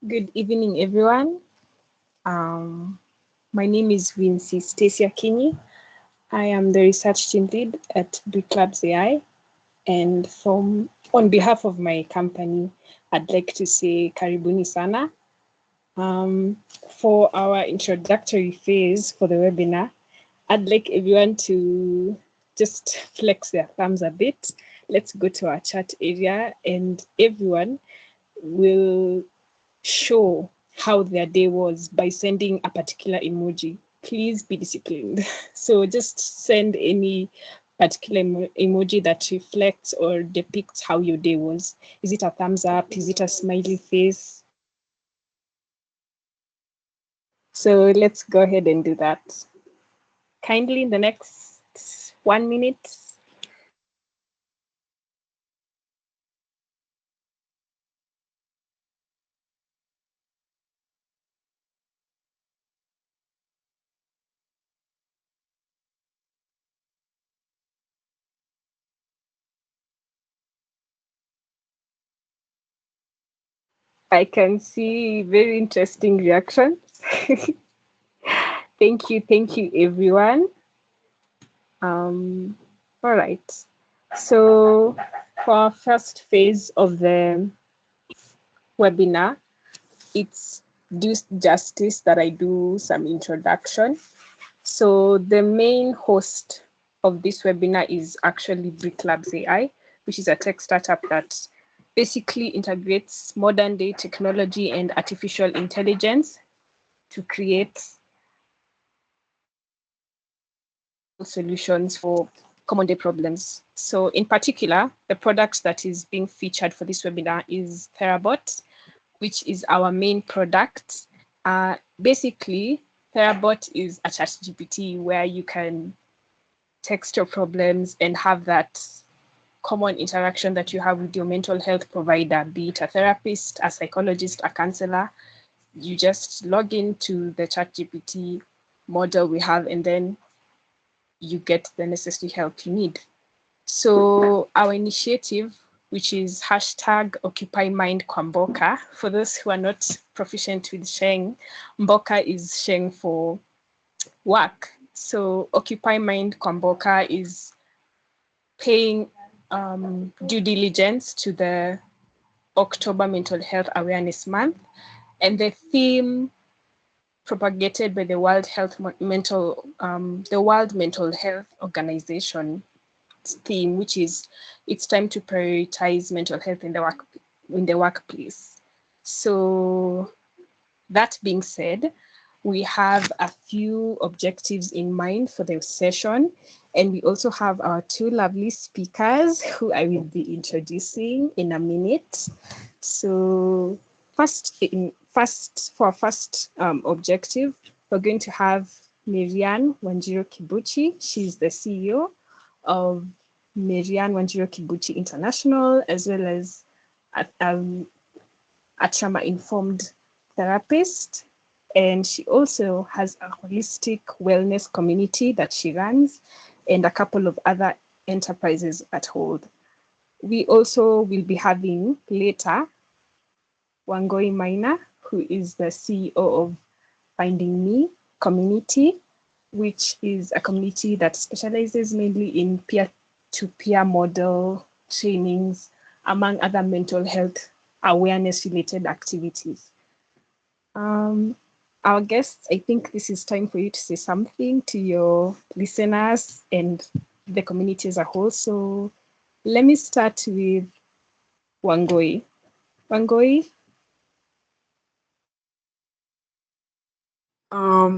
Good evening, everyone. Um, my name is Vinci Stacia Kini. I am the research team lead at Brick Labs AI. And on behalf of my company, I'd like to say karibuni sana. For our introductory phase for the webinar, I'd like everyone to just flex their thumbs a bit. Let's go to our chat area and everyone will show how their day was by sending a particular emoji. Please be disciplined. So just send any particular emoji that reflects or depicts how your day was. Is it a thumbs up? Is it a smiley face? So let's go ahead and do that. Kindly in the next 1 minute. I can see very interesting reactions. Thank you, everyone. Um, all right. So for our first phase of the webinar, it's due justice that I do some introduction. So the main host of this webinar is actually Brick Labs AI, which is a tech startup that basically integrates modern day technology and artificial intelligence to create solutions for common day problems. So in particular, the product that is being featured for this webinar is Therabot, which is our main product. Basically, Therabot is a chat GPT where you can text your problems and have that common interaction that you have with your mental health provider, be it a therapist, a psychologist, a counselor. You just log into the chat GPT model we have, and then you get the necessary help you need. So our initiative, which is hashtag Occupy Mind kwa Mboka, for those who are not proficient with Sheng, Mboka is Sheng for work. So Occupy Mind kwa Mboka is paying due diligence to the October Mental Health Awareness Month, and the theme propagated by the World Mental Health Organization theme, which is it's time to prioritize mental health in the workplace. So that being said, we have a few objectives in mind for the session, and we also have our two lovely speakers who I will be introducing in a minute. So for our first objective, we're going to have Miriam Wanjiro Kibuchi. She's the CEO of Miriam Wanjiro Kibuchi International, as well as a trauma-informed therapist. And she also has a holistic wellness community that she runs and a couple of other enterprises at hold. We also will be having later Wangoi Maina, who is the CEO of Finding Me Community, which is a community that specializes mainly in peer-to-peer model trainings, among other mental health awareness-related activities. Our guests, I think this is time for you to say something to your listeners and the community as a whole. So let me start with Wangoi. Wangoi.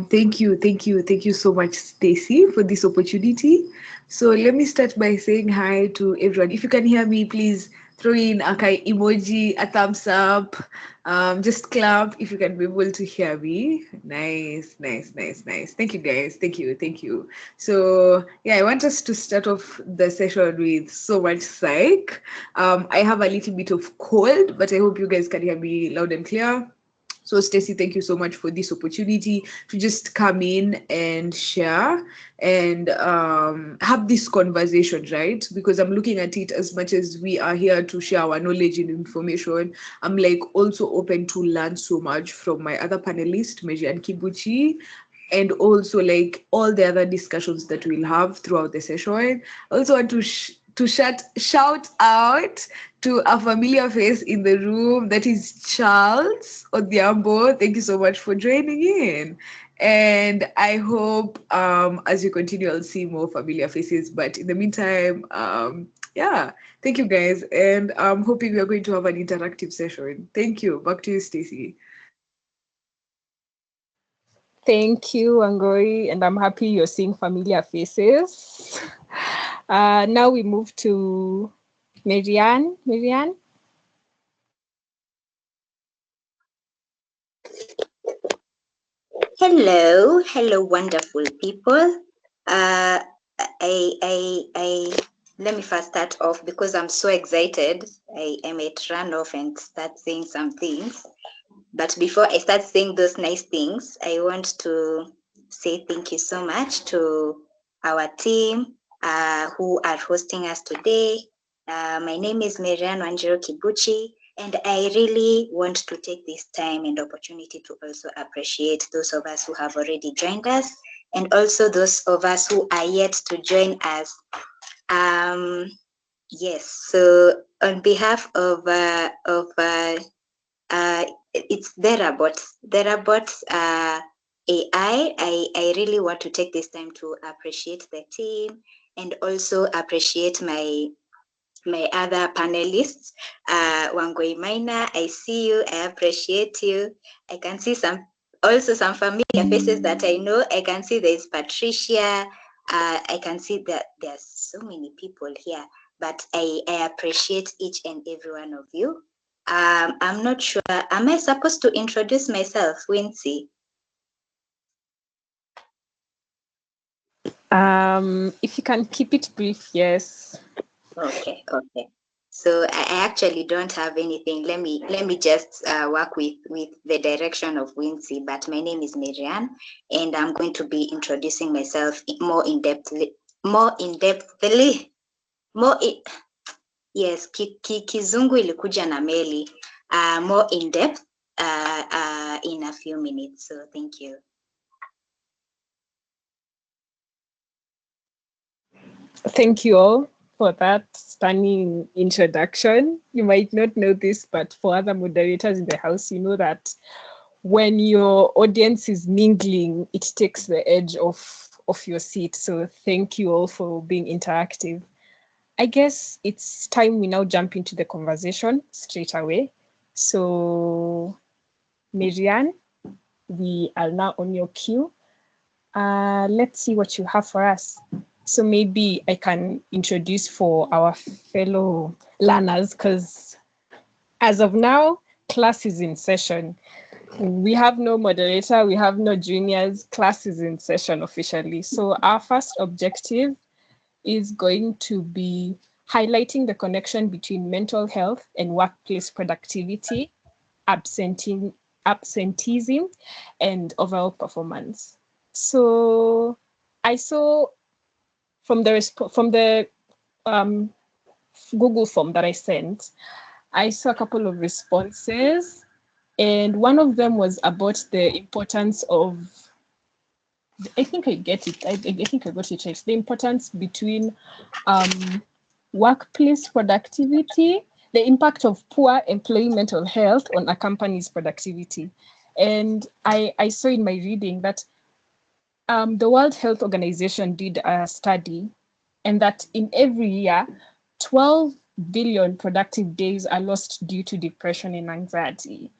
Thank you so much, Stacy, for this opportunity. So let me start by saying hi to everyone. If you can hear me, please throw in a emoji, a thumbs up, just clap if you can be able to hear me. Nice. Thank you, guys. Thank you. So yeah, I want us to start off the session with so much psych. I have a little bit of cold, but I hope you guys can hear me loud and clear. So, Stacey, thank you so much for this opportunity to just come in and share and have this conversation, right? Because I'm looking at it as much as we are here to share our knowledge and information. I'm like also open to learn so much from my other panelist, Meji and Kibuchi, and also like all the other discussions that we'll have throughout the session. I also want to shout out to a familiar face in the room, that is Charles Odhiambo. Thank you so much for joining in. And I hope as you continue, I'll see more familiar faces. But in the meantime, yeah, thank you guys. And I'm hoping we are going to have an interactive session. Thank you. Back to you, Stacey. Thank you, Angori, and I'm happy you're seeing familiar faces. Now we move to Marianne. Marianne? Hello, wonderful people. I let me first start off because I'm so excited. I might run off and start saying some things. But before I start saying those nice things, I want to say thank you so much to our team who are hosting us today. My name is Marianne Wanjiro Kibuchi, and I really want to take this time and opportunity to also appreciate those of us who have already joined us, and also those of us who are yet to join us. Yes, so on behalf of it's Therabots AI. I really want to take this time to appreciate the team and also appreciate my other panelists. Wangoi Maina, I see you, I appreciate you. I can see some familiar faces that I know. I can see there's Patricia. I can see that there's so many people here, but I appreciate each and every one of you. I'm not sure. Am I supposed to introduce myself, Wincy? If you can keep it brief, yes. Okay. So I actually don't have anything. Let me just work with the direction of Wincy. But my name is Marianne, and I'm going to be introducing myself more in depthly. Yes, kizungu ilikuja na meli. More in depth in a few minutes. So thank you. Thank you all for that stunning introduction. You might not know this, but for other moderators in the house, you know that when your audience is mingling, it takes the edge off your seat. So thank you all for being interactive. I guess it's time we now jump into the conversation straight away. So, Marianne, we are now on your cue. Let's see what you have for us. So maybe I can introduce for our fellow learners, because as of now, class is in session. We have no moderator, we have no juniors, class is in session officially. So our first objective is going to be highlighting the connection between mental health and workplace productivity, absenteeism, and overall performance. So I saw from the Google form that I sent, I saw a couple of responses, and one of them was about the importance of, I think I get it. I think I got it right. The importance between workplace productivity, the impact of poor employee mental health on a company's productivity. And I saw in my reading that the World Health Organization did a study, and that in every year, 12 billion productive days are lost due to depression and anxiety,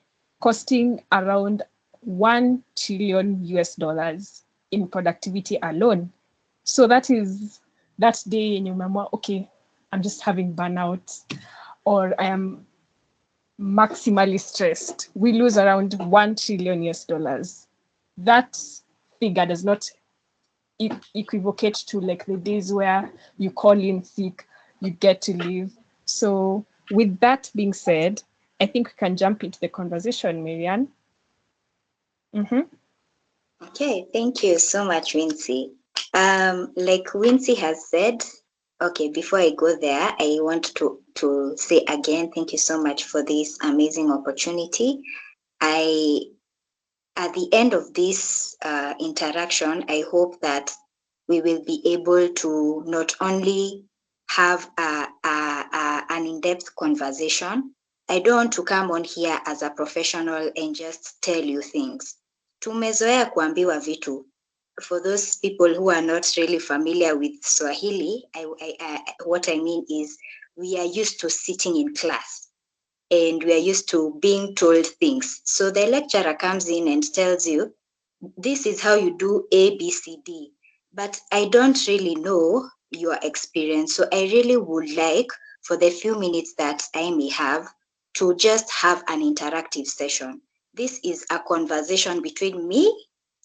costing around 1 trillion US dollars in productivity alone. So that is that day in your memoir, okay, I'm just having burnout, or I am maximally stressed. We lose around 1 trillion US dollars. That figure does not equivocate to like the days where you call in sick, you get to leave. So with that being said, I think we can jump into the conversation, Marianne. Mm-hmm. Okay, thank you so much, Wincy. Like Wincy has said, okay, before I go there, I want to say again, thank you so much for this amazing opportunity. I At the end of this interaction, I hope that we will be able to not only have an in-depth conversation. I don't want to come on here as a professional and just tell you things. Tumezoea kuambiwa vitu. For those people who are not really familiar with Swahili, what I mean is we are used to sitting in class and we are used to being told things. So the lecturer comes in and tells you, this is how you do A, B, C, D. But I don't really know your experience. So I really would like, for the few minutes that I may have, to just have an interactive session. This is a conversation between me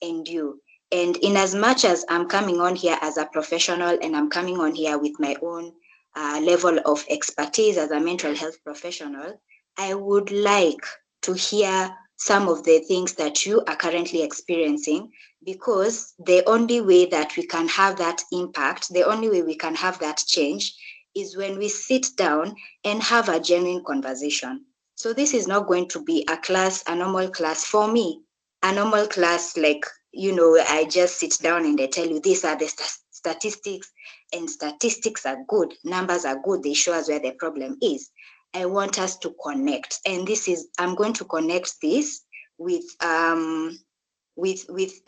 and you. And in as much as I'm coming on here as a professional and I'm coming on here with my own level of expertise as a mental health professional, I would like to hear some of the things that you are currently experiencing, because the only way that we can have that impact, the only way we can have that change is when we sit down and have a genuine conversation. So this is not going to be a normal class for me. A normal class, like, I just sit down and I tell you these are the statistics, and statistics are good, numbers are good, they show us where the problem is. I want us to connect, and I'm going to connect this with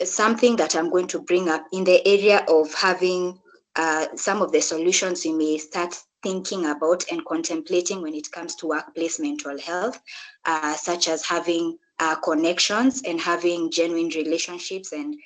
something that I'm going to bring up in the area of having some of the solutions you may start thinking about and contemplating when it comes to workplace mental health, such as having connections and having genuine relationships, and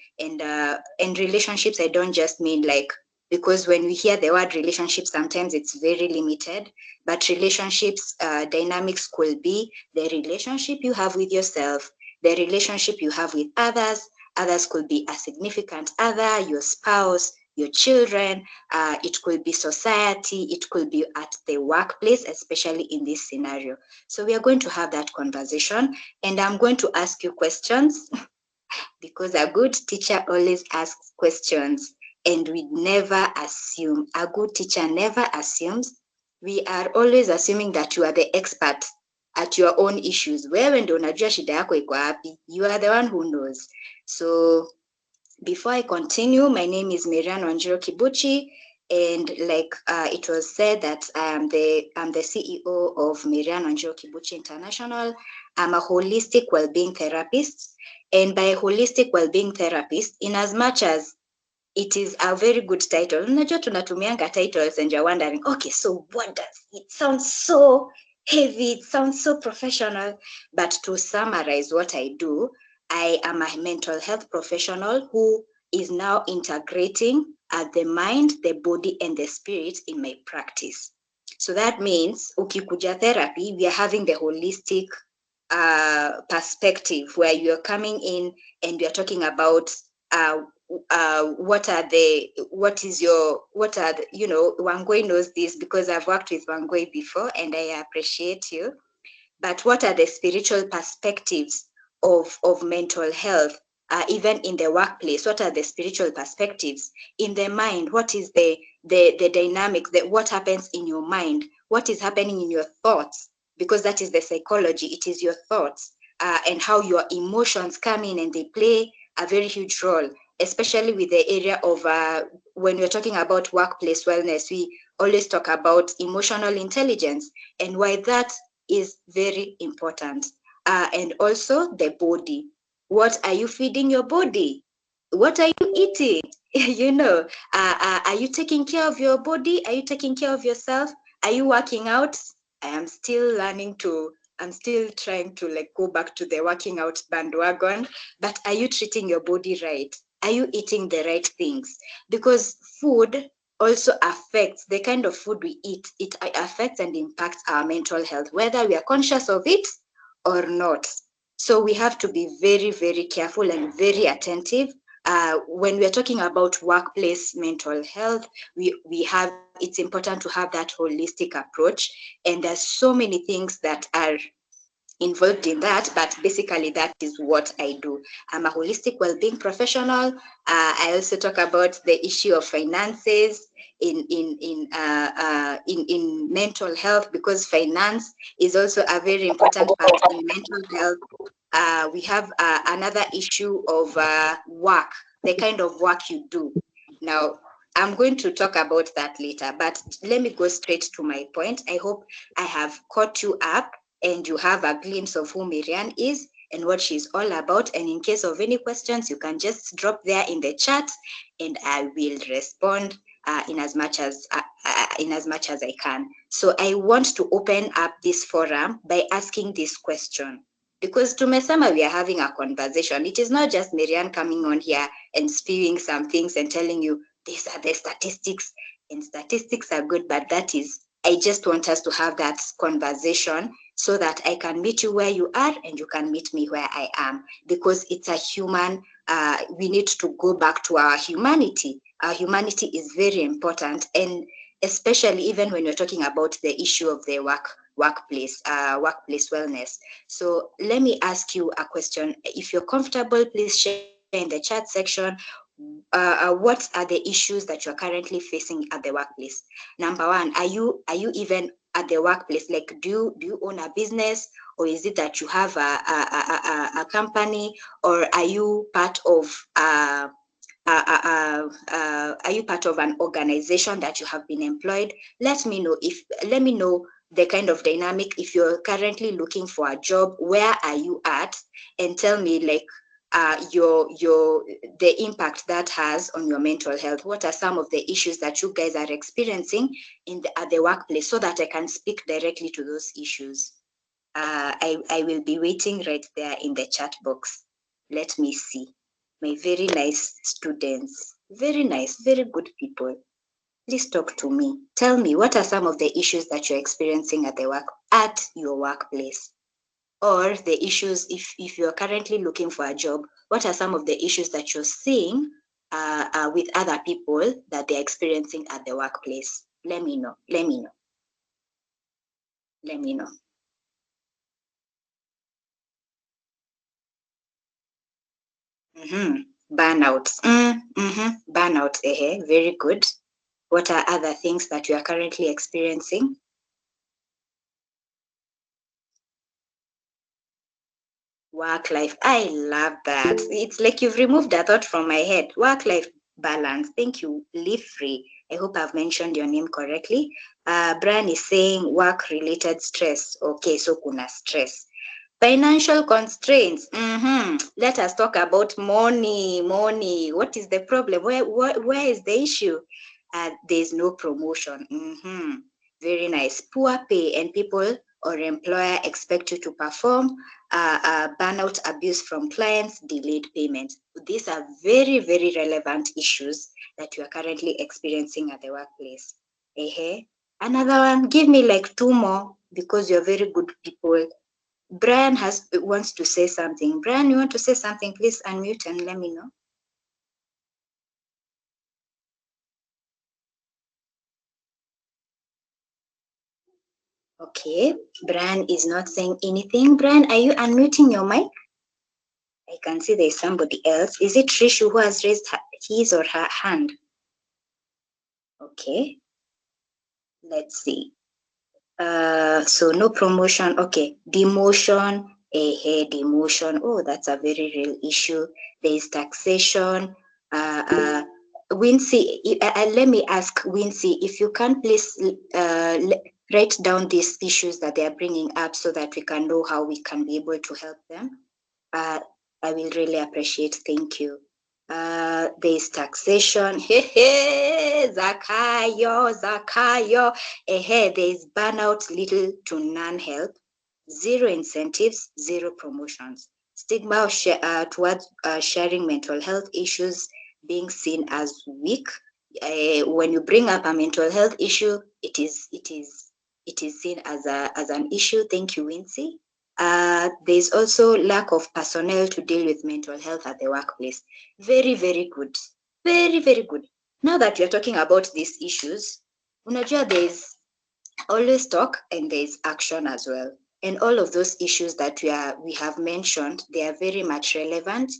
relationships. I don't just mean like, because when we hear the word relationship, sometimes it's very limited, but relationships dynamics could be the relationship you have with yourself, the relationship you have with others. Others could be a significant other, your spouse, your children. It could be society. It could be at the workplace, especially in this scenario. So we are going to have that conversation, and I'm going to ask you questions because a good teacher always asks questions, and we never assume. A good teacher never assumes. We are always assuming that you are the expert at your own issues. Wewe ndio unajua shida yako iko wapi. You are the one who knows. So before I continue, my name is Miriam Wanjiro Kibuchi, and like it was said that I'm the CEO of Miriam Wanjiro Kibuchi International. I'm a holistic well-being therapist, and by holistic well-being therapist, in as much as it is a very good title. Unajua tunatumianga titles and you're wondering, okay, so what does it sound so heavy? It sounds so professional. But to summarize what I do, I am a mental health professional who is now integrating the mind, the body, and the spirit in my practice. So that means ukikuja therapy, we are having the holistic perspective where you're coming in and you're talking about Wangoi knows this because I've worked with Wangoi before and I appreciate you. But what are the spiritual perspectives of mental health, even in the workplace? What are the spiritual perspectives in the mind? What is the dynamic, what happens in your mind? What is happening in your thoughts? Because that is the psychology. It is your thoughts and how your emotions come in, and they play a very huge role, especially with the area of when we're talking about workplace wellness. We always talk about emotional intelligence and why that is very important. And also the body. What are you feeding your body? What are you eating? Are you taking care of your body? Are you taking care of yourself? Are you working out? I'm still trying to like go back to the working out bandwagon, but are you treating your body right? Are you eating the right things? Because food also affects the kind of food we eat. It affects and impacts our mental health, whether we are conscious of it or not. So we have to be very, very careful and very attentive. When we're talking about workplace mental health, it's important to have that holistic approach. And there's so many things that are involved in that, but basically that is what I do. I'm a holistic well-being professional. I also talk about the issue of finances in mental health, because finance is also a very important part in mental health. We have another issue of work, the kind of work you do. Now, I'm going to talk about that later, but let me go straight to my point. I hope I have caught you up and you have a glimpse of who Miriam is and what she's all about. And in case of any questions, you can just drop there in the chat and I will respond in as much as I can. So I want to open up this forum by asking this question. Because tumesema we are having a conversation. It is not just Miriam coming on here and spewing some things and telling you these are the statistics, and statistics are good, but that is, I just want us to have that conversation so that I can meet you where you are and you can meet me where I am, because it's a human, we need to go back to our humanity. Our humanity is very important, and especially even when you're talking about the issue of the workplace wellness. So let me ask you a question. If you're comfortable, please share in the chat section. What are the issues that you're currently facing at the workplace? Number one, are you even at the workplace? Like, do you own a business, or is it that you have a company, or are you part of are you part of an organization that you have been employed? Let me know the kind of dynamic. If you're currently looking for a job, where are you at? And tell me, like, the impact that has on your mental health. What are some of the issues that you guys are experiencing at the workplace, so that I can speak directly to those issues? I will be waiting right there in the chat box. Let me see. My very nice students, very nice, very good people. Please talk to me. Tell me, what are some of the issues that you're experiencing at your workplace? Or the issues, if you're currently looking for a job, what are some of the issues that you're seeing with other people that they're experiencing at the workplace? Let me know. Let me know. Let me know. Burnouts. Burnouts. Very good. What are other things that you are currently experiencing? Work life. I love that. It's like you've removed a thought from my head. Work life balance. Thank you, Live Free. I hope I've mentioned your name correctly. Brian is saying work related stress. Okay, so kuna stress. Financial constraints. Let us talk about money. Money. What is the problem? Where is the issue? There's no promotion. Very nice. Poor pay, and people or employer expect you to perform. Burnout, abuse from clients, delayed payment. These are very, very relevant issues that you are currently experiencing at the workplace. Another one. Give me like two more, because you're very good people. Brian wants to say something. Brian, you want to say something? Please unmute and let me know. Okay, Brian is not saying anything. Brian, are you unmuting your mic? I can see there's somebody else. Is it Trishu who has raised his or her hand? Okay, let's see. So no promotion. Okay, demotion. Demotion. Oh, that's a very real issue. There is taxation. Wincy, let me ask Wincy, if you can please write down these issues that they are bringing up, so that we can know how we can be able to help them. I will really appreciate. Thank you. There is taxation. Zakayo. There is burnout, little to none help, zero incentives, zero promotions. Stigma towards sharing mental health issues, being seen as weak. When you bring up a mental health issue, it is seen as an issue. Thank you, Wincy. There's also lack of personnel to deal with mental health at the workplace. Very, very good. Very, very good. Now that you're talking about these issues, unajua there's always talk and there's action as well. And all of those issues that we have mentioned, they are very much relevant,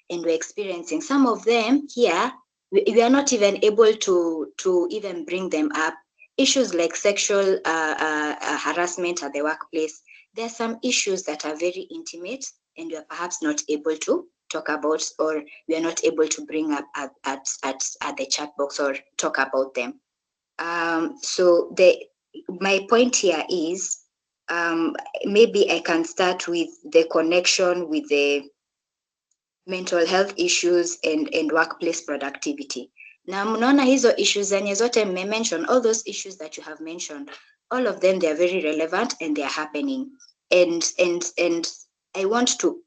and we're experiencing some of them here. We are not even able to even bring them up. Issues like sexual harassment at the workplace. There are some issues that are very intimate, and we are perhaps not able to talk about, or we are not able to bring up at the chat box or talk about them. So my point here is, maybe I can start with the connection with the mental health issues and workplace productivity. Na mnaona hizo issues zenye zote mention, all those issues that you have mentioned, all of them, they are very relevant and they are happening. And I want to,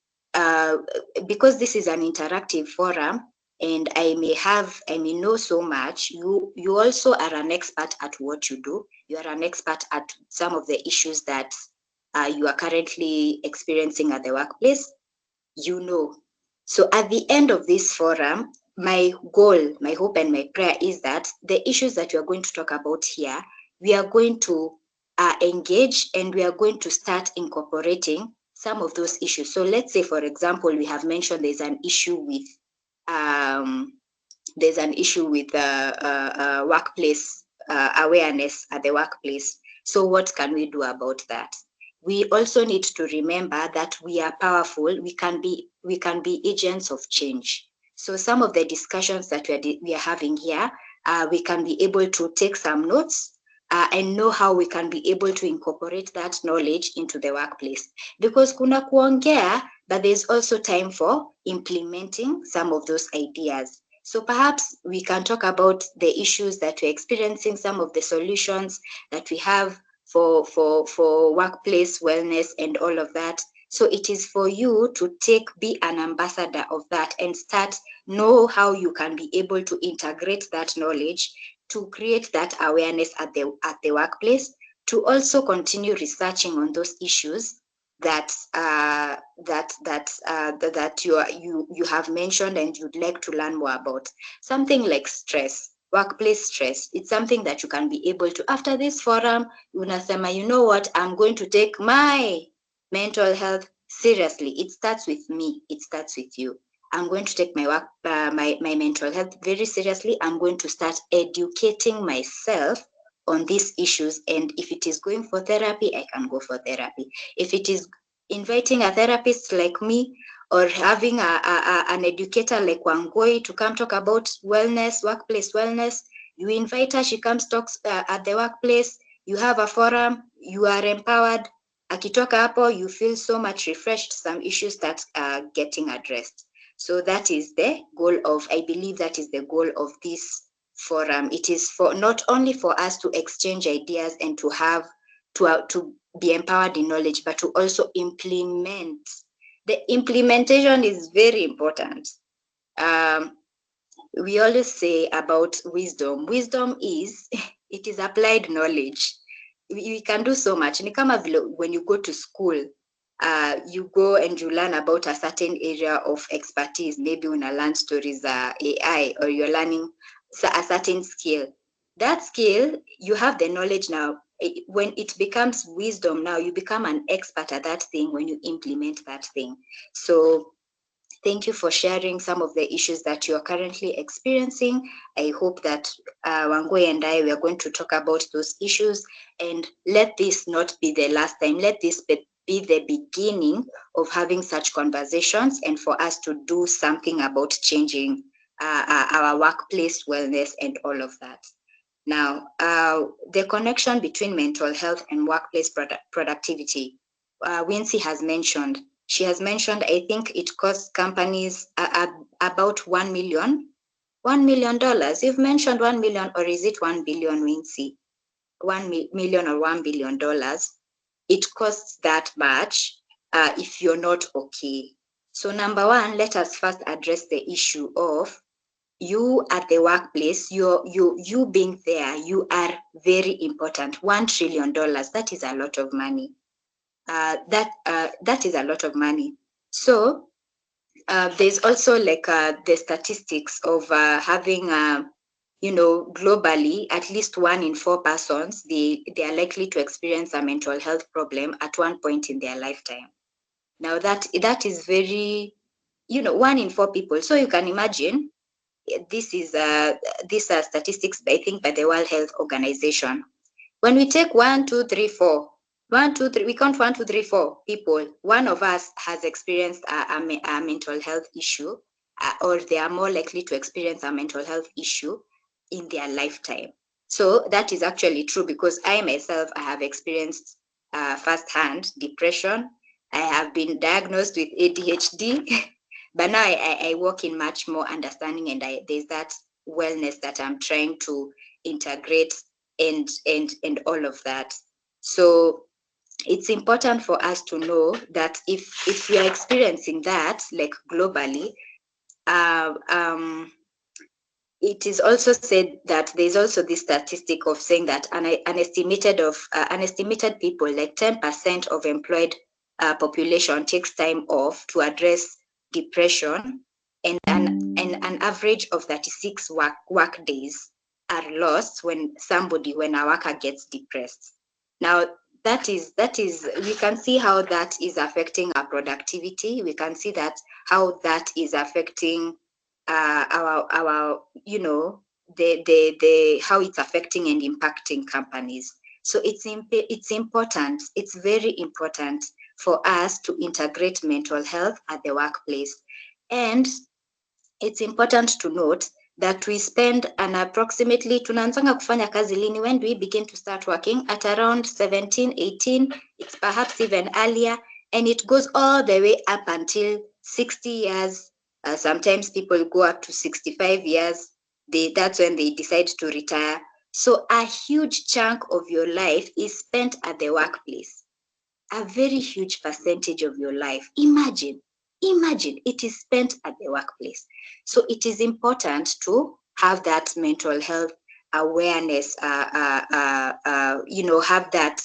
because this is an interactive forum, and I may know so much. You also are an expert at what you do. You are an expert at some of the issues that you are currently experiencing at the workplace. So at the end of this forum, my goal, my hope, and my prayer is that the issues that we are going to talk about here, we are going to engage, and we are going to start incorporating some of those issues. So let's say, for example, we have mentioned there's an issue with workplace awareness at the workplace. So what can we do about that? We also need to remember that we are powerful. We can be agents of change. So some of the discussions that we are having here, we can be able to take some notes and know how we can be able to incorporate that knowledge into the workplace. Because kuna kuongea, but there's also time for implementing some of those ideas. So perhaps we can talk about the issues that we're experiencing, some of the solutions that we have for workplace wellness and all of that. So it is for you to be an ambassador of that and know how you can be able to integrate that knowledge to create that awareness at the workplace, to also continue researching on those issues that you have mentioned and you'd like to learn more about. Something like stress, workplace stress. It's something that you can be able to, after this forum, unasema, you know what, I'm going to take my mental health seriously. It starts with me. It starts with you. I'm going to take my mental health very seriously. I'm going to start educating myself on these issues. And if it is going for therapy, I can go for therapy. If it is inviting a therapist like me, or having an educator like Wangoi to come talk about wellness, workplace wellness, you invite her, she comes, talks at the workplace, you have a forum, you are empowered. Akitoka hapo, you feel so much refreshed, some issues that are getting addressed. So that is the goal of, I believe that is the goal of this forum. It is for not only for us to exchange ideas and to have to be empowered in knowledge, but to also implement. The implementation is very important. We always say about wisdom. Wisdom is, it is applied knowledge. We can do so much. Ni kama vile when you go to school, you go and you learn about a certain area of expertise. Maybe when you learn stories, AI, or you're learning a certain skill. That skill, you have the knowledge now. When it becomes wisdom now, you become an expert at that thing when you implement that thing. So thank you for sharing some of the issues that you are currently experiencing. I hope that Wangoi and I, we are going to talk about those issues, and let this not be the last time. Let this be the beginning of having such conversations, and for us to do something about changing our workplace wellness and all of that. Now, the connection between mental health and workplace productivity, Wincy has mentioned. She has mentioned, I think it costs companies about $1 million. $1 million. You've mentioned 1 million, or is it 1 billion, Wincy? 1 million or $1 billion. It costs that much if you're not okay. So number one, let us first address the issue of you at the workplace. You being there, you are very important. $1 trillion, that is a lot of money. That is a lot of money. So there's also like the statistics of having globally, at least 1 in 4 persons, they are likely to experience a mental health problem at one point in their lifetime. Now that is very, 1 in 4 people. So you can imagine, these are statistics, I think, by the World Health Organization. When we take 1, 2, 3, 4, 1, 2, 3, we count 1, 2, 3, 4 people. One of us has experienced a mental health issue, or they are more likely to experience a mental health issue in their lifetime. So that is actually true, because I myself, I have experienced firsthand depression. I have been diagnosed with ADHD, but now I work in much more understanding, and there's that wellness that I'm trying to integrate, and all of that. So it's important for us to know that if we are experiencing that, like globally, it is also said that there's also this statistic of saying that an estimated people, like 10% of employed population, takes time off to address depression, and an average of 36 work days are lost when a worker gets depressed. Now that is we can see how that is affecting our productivity. We can see that how that is affecting our the how it's affecting and impacting companies. So it's important, it's very important for us to integrate mental health at the workplace. And it's important to note that we spend an approximately, tunaanzanga kufanya kazi lini, when do we begin to start working? At around 17, 18, it's perhaps even earlier, and it goes all the way up until 60 years. Sometimes people go up to 65 years. That's when they decide to retire. So a huge chunk of your life is spent at the workplace. A very huge percentage of your life. Imagine it is spent at the workplace. So it is important to have that mental health awareness, have that,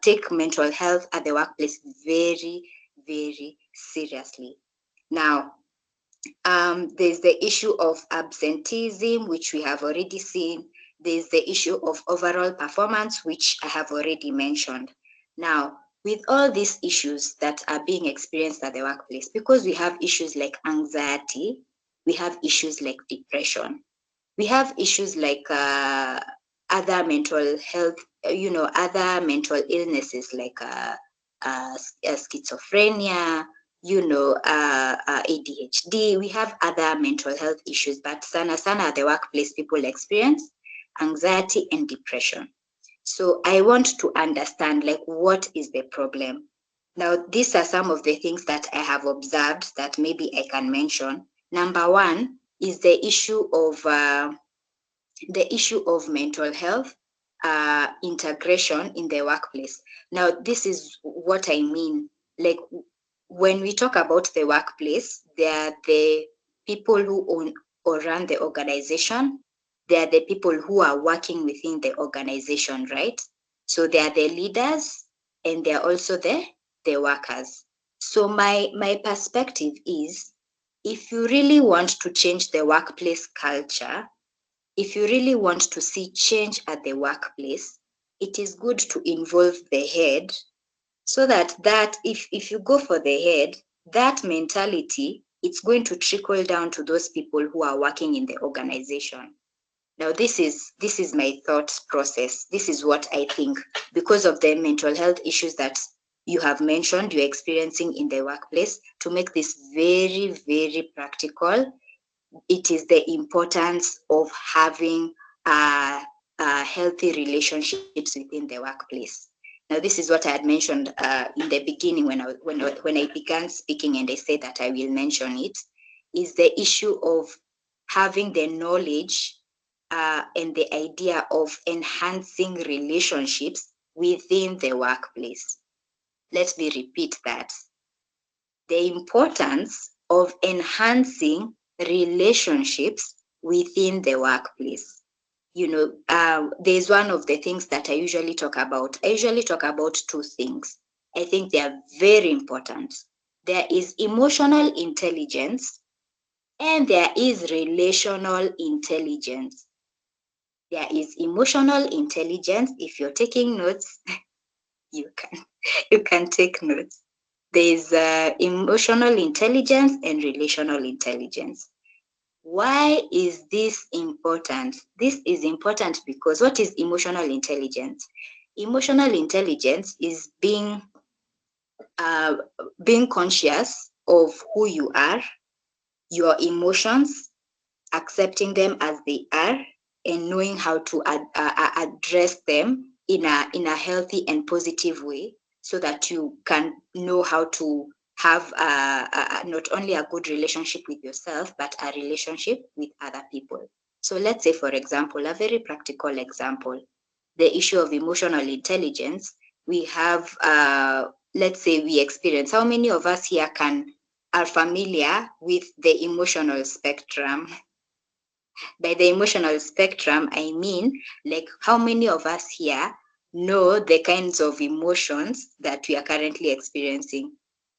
take mental health at the workplace very, very seriously. Now, there's the issue of absenteeism, which we have already seen. There's the issue of overall performance, which I have already mentioned. Now, with all these issues that are being experienced at the workplace, because we have issues like anxiety, we have issues like depression, we have issues like other mental health, other mental illnesses like schizophrenia, ADHD. We have other mental health issues, but sana at the workplace, people experience anxiety and depression. So I want to understand, like, what is the problem? Now, these are some of the things that I have observed that maybe I can mention. Number one is the issue of mental health integration in the workplace. Now, this is what I mean. Like, when we talk about the workplace, there are the people who own or run the organization. They are the people who are working within the organization, right? So they are the leaders, and they are also the workers. So my perspective is, if you really want to change the workplace culture, if you really want to see change at the workplace, it is good to involve the head, so that if you go for the head, that mentality, it's going to trickle down to those people who are working in the organization. Now, this is my thought process. This is what I think, because of the mental health issues that you have mentioned you're experiencing in the workplace. To make this very, very practical, it is the importance of having healthy relationships within the workplace. Now, this is what I had mentioned in the beginning when I began speaking, and I said that I will mention it, is the issue of having the knowledge and the idea of enhancing relationships within the workplace. Let me repeat that. The importance of enhancing relationships within the workplace. There's one of the things that I usually talk about. I usually talk about two things. I think they are very important. There is emotional intelligence, and there is relational intelligence. There is emotional intelligence. If you're taking notes, you can take notes. There's emotional intelligence and relational intelligence. Why is this important? This is important because what is emotional intelligence? Emotional intelligence is being conscious of who you are, your emotions, accepting them as they are, and knowing how to address them in a healthy and positive way, so that you can know how to have not only a good relationship with yourself, but a relationship with other people. So let's say, for example, a very practical example, the issue of emotional intelligence. We have, let's say we experience, how many of us here are familiar with the emotional spectrum? By the emotional spectrum, I mean, like, how many of us here know the kinds of emotions that we are currently experiencing?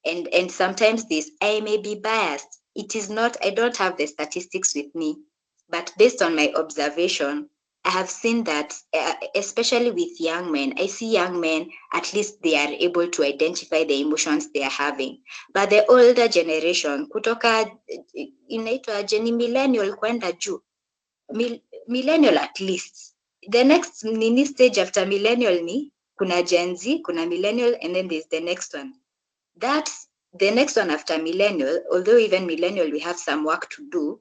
And sometimes this, I may be biased. It is not, I don't have the statistics with me, but based on my observation, I have seen that, especially with young men, I see young men, at least they are able to identify the emotions they are having. But the older generation, kutoka inaitwa Jenny millennial kwenda juu, millennial at least. The next nini stage after millennial ni kuna Gen Z, kuna millennial, and then there's the next one. That's the next one after millennial. Although even millennial, we have some work to do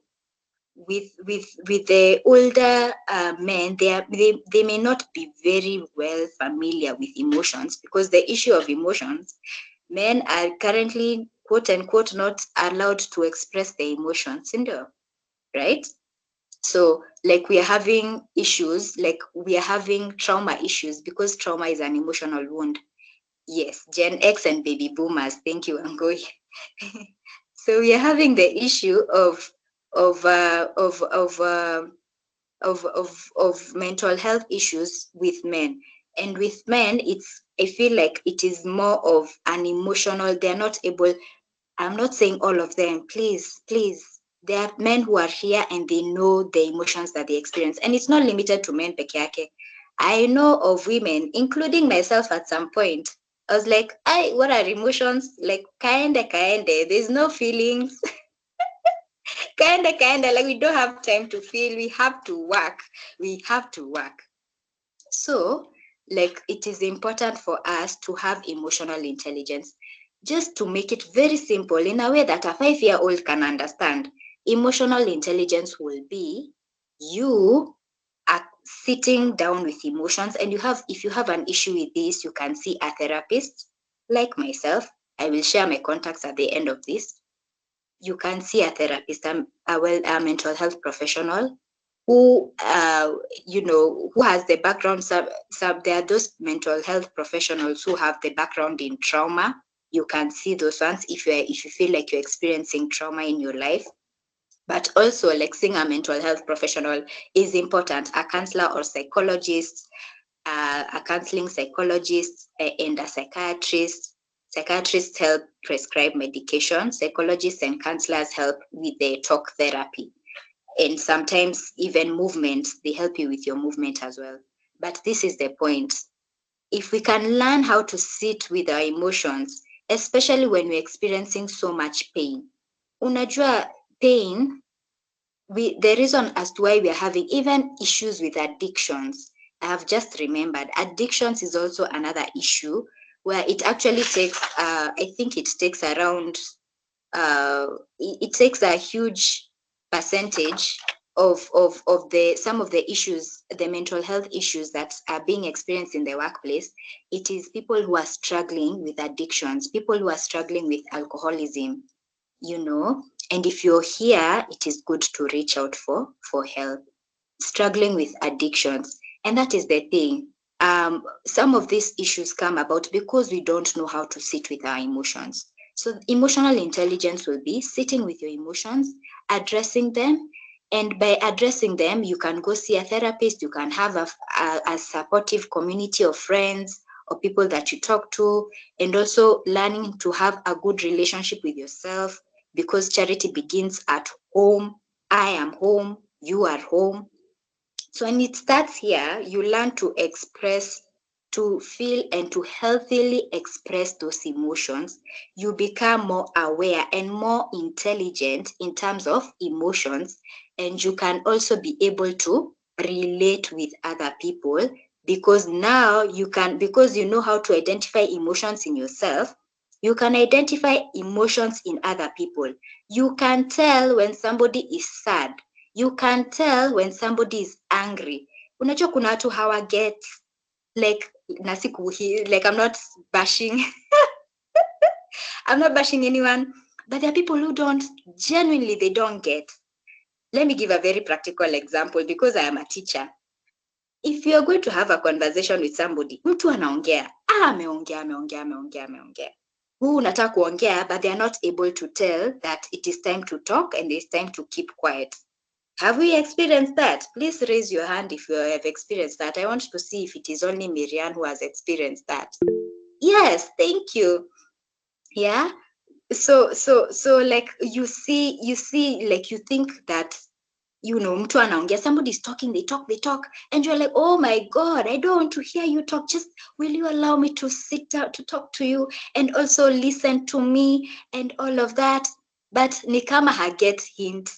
with the older men. They may not be very well familiar with emotions, because the issue of emotions, men are currently quote unquote not allowed to express their emotions, right? So, like, we are having issues, like we are having trauma issues, because trauma is an emotional wound. Yes, Gen X and baby boomers. Thank you, Angoi. So we are having the issue of uh, of of, uh, of mental health issues with men. And with men, I feel like it is more of an emotional. They're not able. I'm not saying all of them. Please. There are men who are here and they know the emotions that they experience. And it's not limited to men peke yake. I know of women, including myself at some point. I was like, what are emotions? Like, kinda. There's no feelings. kinda. Like, we don't have time to feel. We have to work. So, like, it is important for us to have emotional intelligence. Just to make it very simple, in a way that a 5-year-old can understand, emotional intelligence will be you are sitting down with emotions, and if you have an issue with this, you can see a therapist like myself. I will share my contacts at the end of this. You can see a therapist, a mental health professional who who has the background. There are those mental health professionals who have the background in trauma. You can see those ones if you feel like you're experiencing trauma in your life. But also, like, seeing a mental health professional is important. A counselor or psychologist, a counseling psychologist, and a psychiatrist. Psychiatrists help prescribe medication. Psychologists and counselors help with the talk therapy. And sometimes even movement, they help you with your movement as well. But this is the point. If we can learn how to sit with our emotions, especially when we're experiencing so much pain. Unajua, pain, the reason as to why we are having even issues with addictions, I have just remembered, addictions is also another issue where it actually takes, I think it takes around, it takes a huge percentage of the some of the issues, the mental health issues that are being experienced in the workplace. It is people who are struggling with addictions, people who are struggling with alcoholism, and if you're here, it is good to reach out for help. Struggling with addictions, and that is the thing. Some of these issues come about because we don't know how to sit with our emotions. So emotional intelligence will be sitting with your emotions, addressing them, and by addressing them, you can go see a therapist. You can have a supportive community of friends or people that you talk to, and also learning to have a good relationship with yourself, because charity begins at home. I am home, you are home. So when it starts here, you learn to express, to feel, and to healthily express those emotions. You become more aware and more intelligent in terms of emotions, and you can also be able to relate with other people, because now you can, because you know how to identify emotions in yourself, you can identify emotions in other people. You can tell when somebody is sad. You can tell when somebody is angry. Unajua kuna watu hawa get like like I'm not bashing I'm not bashing anyone, but there are people who don't, genuinely they don't get. Let me give a very practical example because I am a teacher. If you're going to have a conversation with somebody, mtu anaongea, ameongea. Huu unataka kuongea, but they are not able to tell that it is time to talk and it's time to keep quiet. Have we experienced that? Please raise your hand if you have experienced that. I want to see if it is only Miriam who has experienced that. Yes, thank you. Yeah. So like you see, like you think that, you know, mtu anaongea, somebody is talking, they talk, and you're like, oh my God, I don't want to hear you talk. Just will you allow me to sit down to talk to you and also listen to me and all of that? But ni kama haget hint.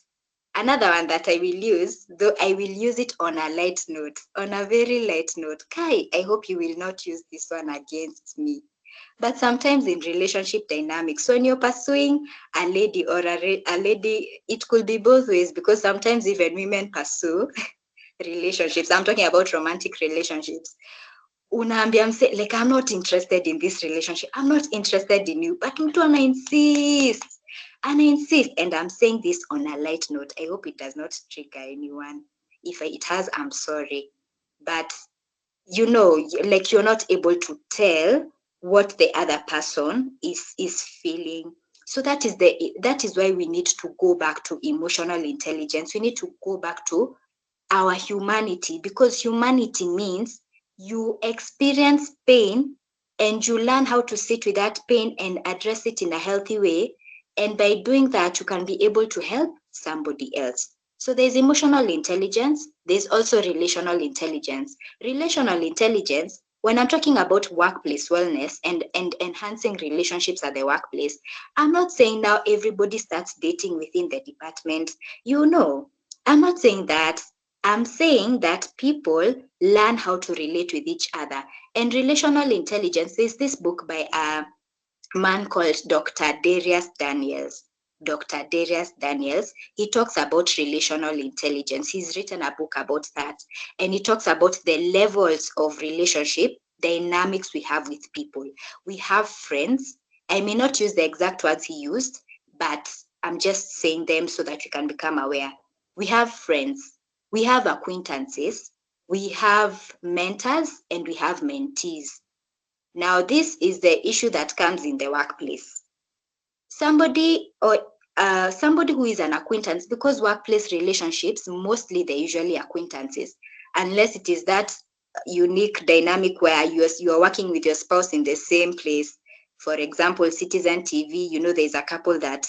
Another one that I will use, though I will use it on a light note, on a very light note. Kai, I hope you will not use this one against me. But sometimes in relationship dynamics, so when you're pursuing a lady or a lady, it could be both ways, because sometimes even women pursue relationships. I'm talking about romantic relationships. Unaambia mse, like, I'm not interested in this relationship. I'm not interested in you. But mtu ana insist. And I'm saying this on a light note. I hope it does not trigger anyone. If it has, I'm sorry. But you know, like, you're not able to tell what the other person is feeling. So that is why we need to go back to emotional intelligence. We need to go back to our humanity, because humanity means you experience pain and you learn how to sit with that pain and address it in a healthy way. And by doing that, you can be able to help somebody else. So there's emotional intelligence. There's also relational intelligence. Relational intelligence, when I'm talking about workplace wellness and enhancing relationships at the workplace, I'm not saying now everybody starts dating within the department. You know, I'm not saying that. I'm saying that people learn how to relate with each other. And relational intelligence, there's this book by a man called Dr. Darius Daniels. Dr. Darius Daniels, he talks about relational intelligence. He's written a book about that. And he talks about the levels of relationship dynamics we have with people. We have friends. I may not use the exact words he used, but I'm just saying them so that you can become aware. We have friends. We have acquaintances. We have mentors, and we have mentees. Now, this is the issue that comes in the workplace. Somebody who is an acquaintance, because workplace relationships, mostly they're usually acquaintances, unless it is that unique dynamic where you're working with your spouse in the same place. For example, Citizen TV, you know, there's a couple that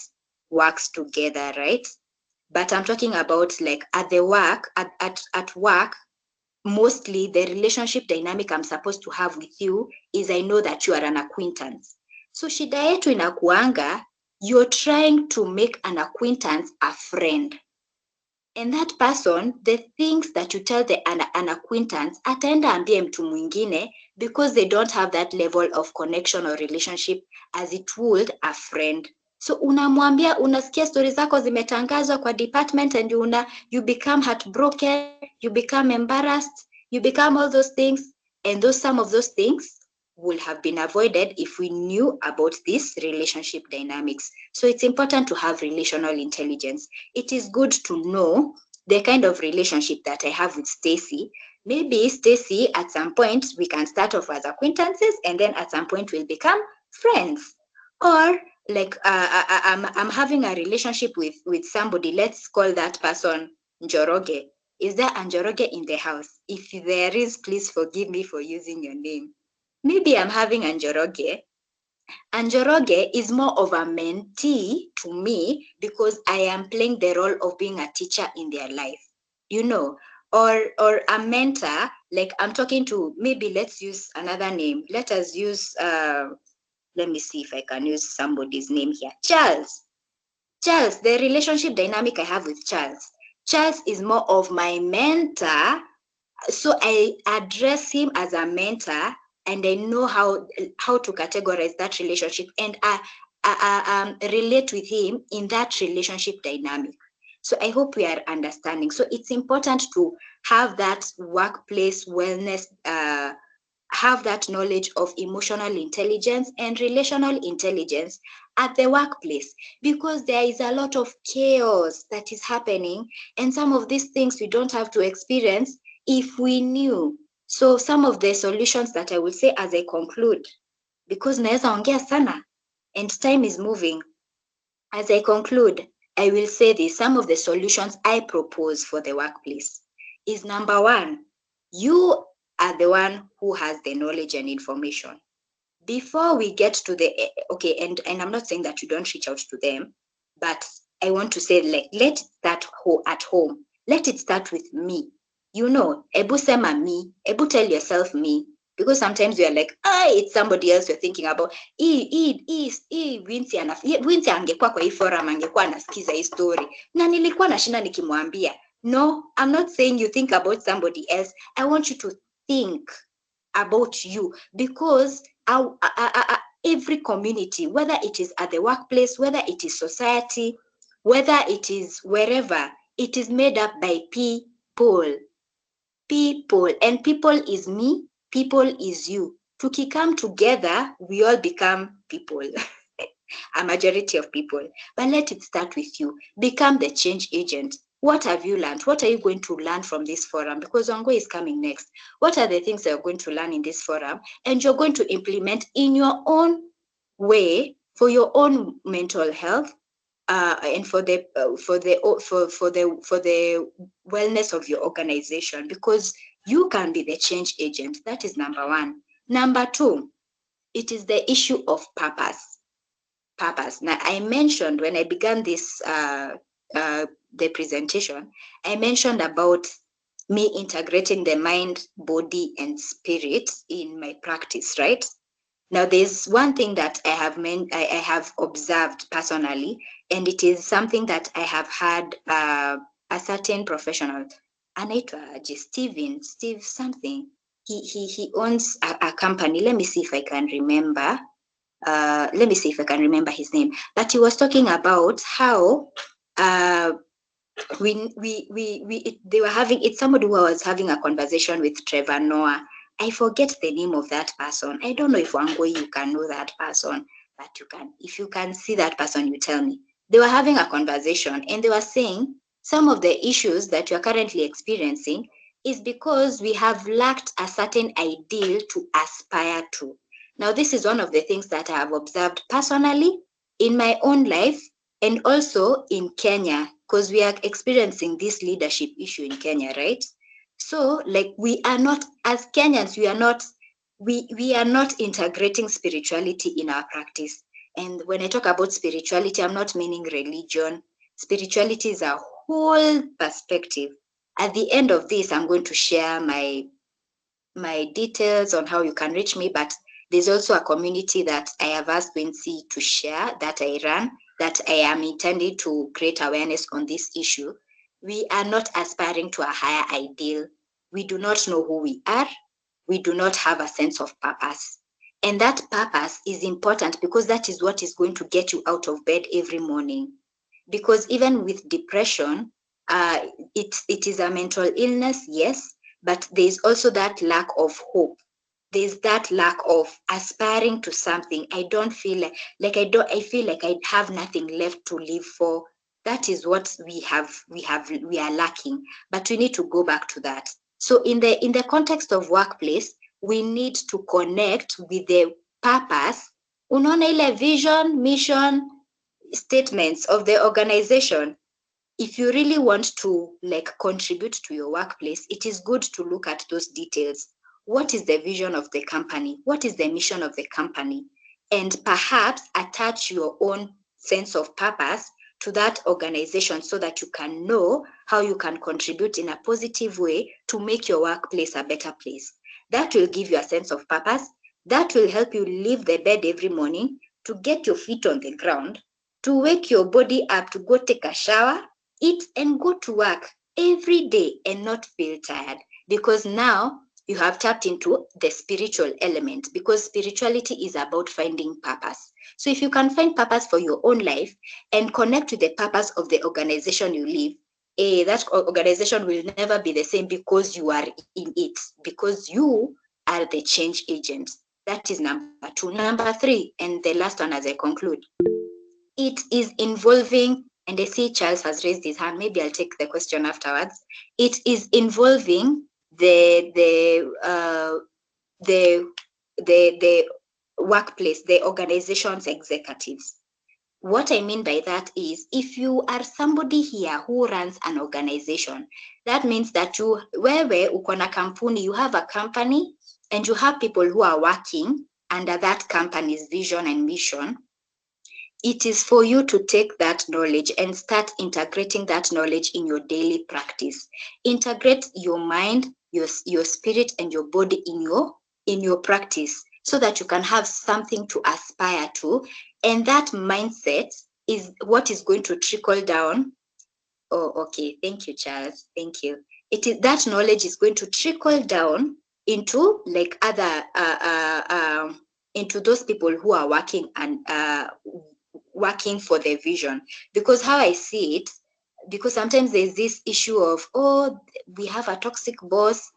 works together, right? But I'm talking about like at work, mostly the relationship dynamic I'm supposed to have with you is I know that you are an acquaintance. So shida yetu inakuanga, you're trying to make an acquaintance a friend. And that person, the things that you tell an acquaintance, ataenda ambie mtu mwingine, because they don't have that level of connection or relationship as it would a friend. So unamwambia, unasikia stori zako zimetangazwa kwa department, and you become heartbroken, you become embarrassed, you become all those things. And some of those things would have been avoided if we knew about this relationship dynamics. So it's important to have relational intelligence. It is good to know the kind of relationship that I have with Stacy. Maybe Stacy, at some point, we can start off as acquaintances, and then at some point we'll become friends. Or like I'm having a relationship with somebody. Let's call that person Njoroge. Is there a Njoroge in the house? If there is, please forgive me for using your name. Maybe I'm having a Njoroge. Njoroge is more of a mentee to me because I am playing the role of being a teacher in their life, you know. or a mentor, like I'm talking to, maybe let's use another name. Let us use, let me see if I can use somebody's name here. Charles. Charles, the relationship dynamic I have with Charles. Charles is more of my mentor. So I address him as a mentor, and I know how to categorize that relationship, and I relate with him in that relationship dynamic. So I hope we are understanding. So it's important to have that workplace wellness, have that knowledge of emotional intelligence and relational intelligence at the workplace, because there is a lot of chaos that is happening, and some of these things we don't have to experience if we knew. So some of the solutions that I will say as I conclude, because naweza ongea sana and time is moving. As I conclude, I will say this: some of the solutions I propose for the workplace is, number one, you are the one who has the knowledge and information. Before we get to the, okay, and I'm not saying that you don't reach out to them, but I want to say, like, let that at home, let it start with me. You know, ebu sema me, ebu tell yourself me, because sometimes we are like, it's somebody else you're thinking about. Wincy angekuwa kwa hii forum angekuwa anasikiza hii story na nilikuwa nashinda nikimwambia. No, I'm not saying you think about somebody else. I want you to think about you, because every community, whether it is at the workplace, whether it is society, whether it is wherever, it is made up by people. And people is me, people is you. Tukikam together, we all become people. A majority of people. But let it start with you. Become the change agent. What have you learned? What are you going to learn from this forum? Because Ongo is coming next. What are the things that you're going to learn in this forum? And you're going to implement in your own way for your own mental health, and for the wellness of your organization, because you can be the change agent. That is number one. Number two, it is the issue of purpose. Now, I mentioned when I began this the presentation, I mentioned about me integrating the mind, body, and spirit in my practice, right? Now, there's one thing that I have observed personally, and it is something that I have had a certain professional, anaitwa Steve something. He owns a company. Let me see if I can remember. His name. But he was talking about how they were having, it's somebody who was having a conversation with Trevor Noah. I forget the name of that person. I don't know if Wangoi you can know that person, but you can. If you can see that person, you tell me. They were having a conversation, and they were saying some of the issues that you are currently experiencing is because we have lacked a certain ideal to aspire to. Now, this is one of the things that I have observed personally in my own life, and also in Kenya, because we are experiencing this leadership issue in Kenya, right? So, like, we are not, as Kenyans, we are not integrating spirituality in our practice. And when I talk about spirituality, I'm not meaning religion. Spirituality is a whole perspective. At the end of this, I'm going to share my details on how you can reach me, but there's also a community that I have asked Wincy to share, that I run, that I am intending to create awareness on this issue. We are not aspiring to a higher ideal. We do not know who we are. We do not have a sense of purpose. And that purpose is important, because that is what is going to get you out of bed every morning. Because even with depression, it is a mental illness, yes, but there's also that lack of hope. There's that lack of aspiring to something. I don't feel I feel like I have nothing left to live for. That is what we are lacking, but we need to go back to that. So in the context of workplace, we need to connect with the purpose. Unaona ile vision, mission, statements of the organization. If you really want to contribute to your workplace, it is good to look at those details. What is the vision of the company? What is the mission of the company? And perhaps attach your own sense of purpose to that organization so that you can know how you can contribute in a positive way to make your workplace a better place. That will give you a sense of purpose. That will help you leave the bed every morning to get your feet on the ground, to wake your body up, to go take a shower, eat, and go to work every day and not feel tired, because now you have tapped into the spiritual element, because spirituality is about finding purpose. So if you can find purpose for your own life and connect to the purpose of the organization you live, that organization will never be the same because you are in it, because you are the change agent. That is number 2. Number 3, and the last one as I conclude, it is involving, and I see Charles has raised his hand, maybe I'll take the question afterwards. It is involving the workplace, the organization's executives. What I mean by that is, if you are somebody here who runs an organization, that means that you, wewe uko na kampuni, you have a company and you have people who are working under that company's vision and mission. It is for you to take that knowledge and start integrating that knowledge in your daily practice. Integrate your mind, your spirit, and your body in your practice, so that you can have something to aspire to. And that mindset is what is going to trickle down. Oh, okay. Thank you, Charles. Thank you. It is that knowledge is going to trickle down into like other into those people who are working and working for their vision. Because how I see it, because sometimes there's this issue of, oh, we have a toxic boss,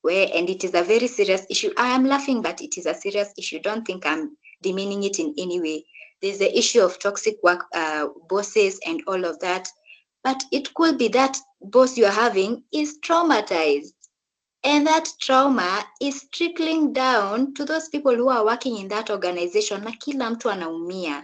and it is a very serious issue. I am laughing, but it is a serious issue. Don't think I'm demeaning it in any way. There's the issue of toxic work bosses and all of that. But it could be that boss you're having is traumatized. And that trauma is trickling down to those people who are working in that organization. Na kila mtu anaumia.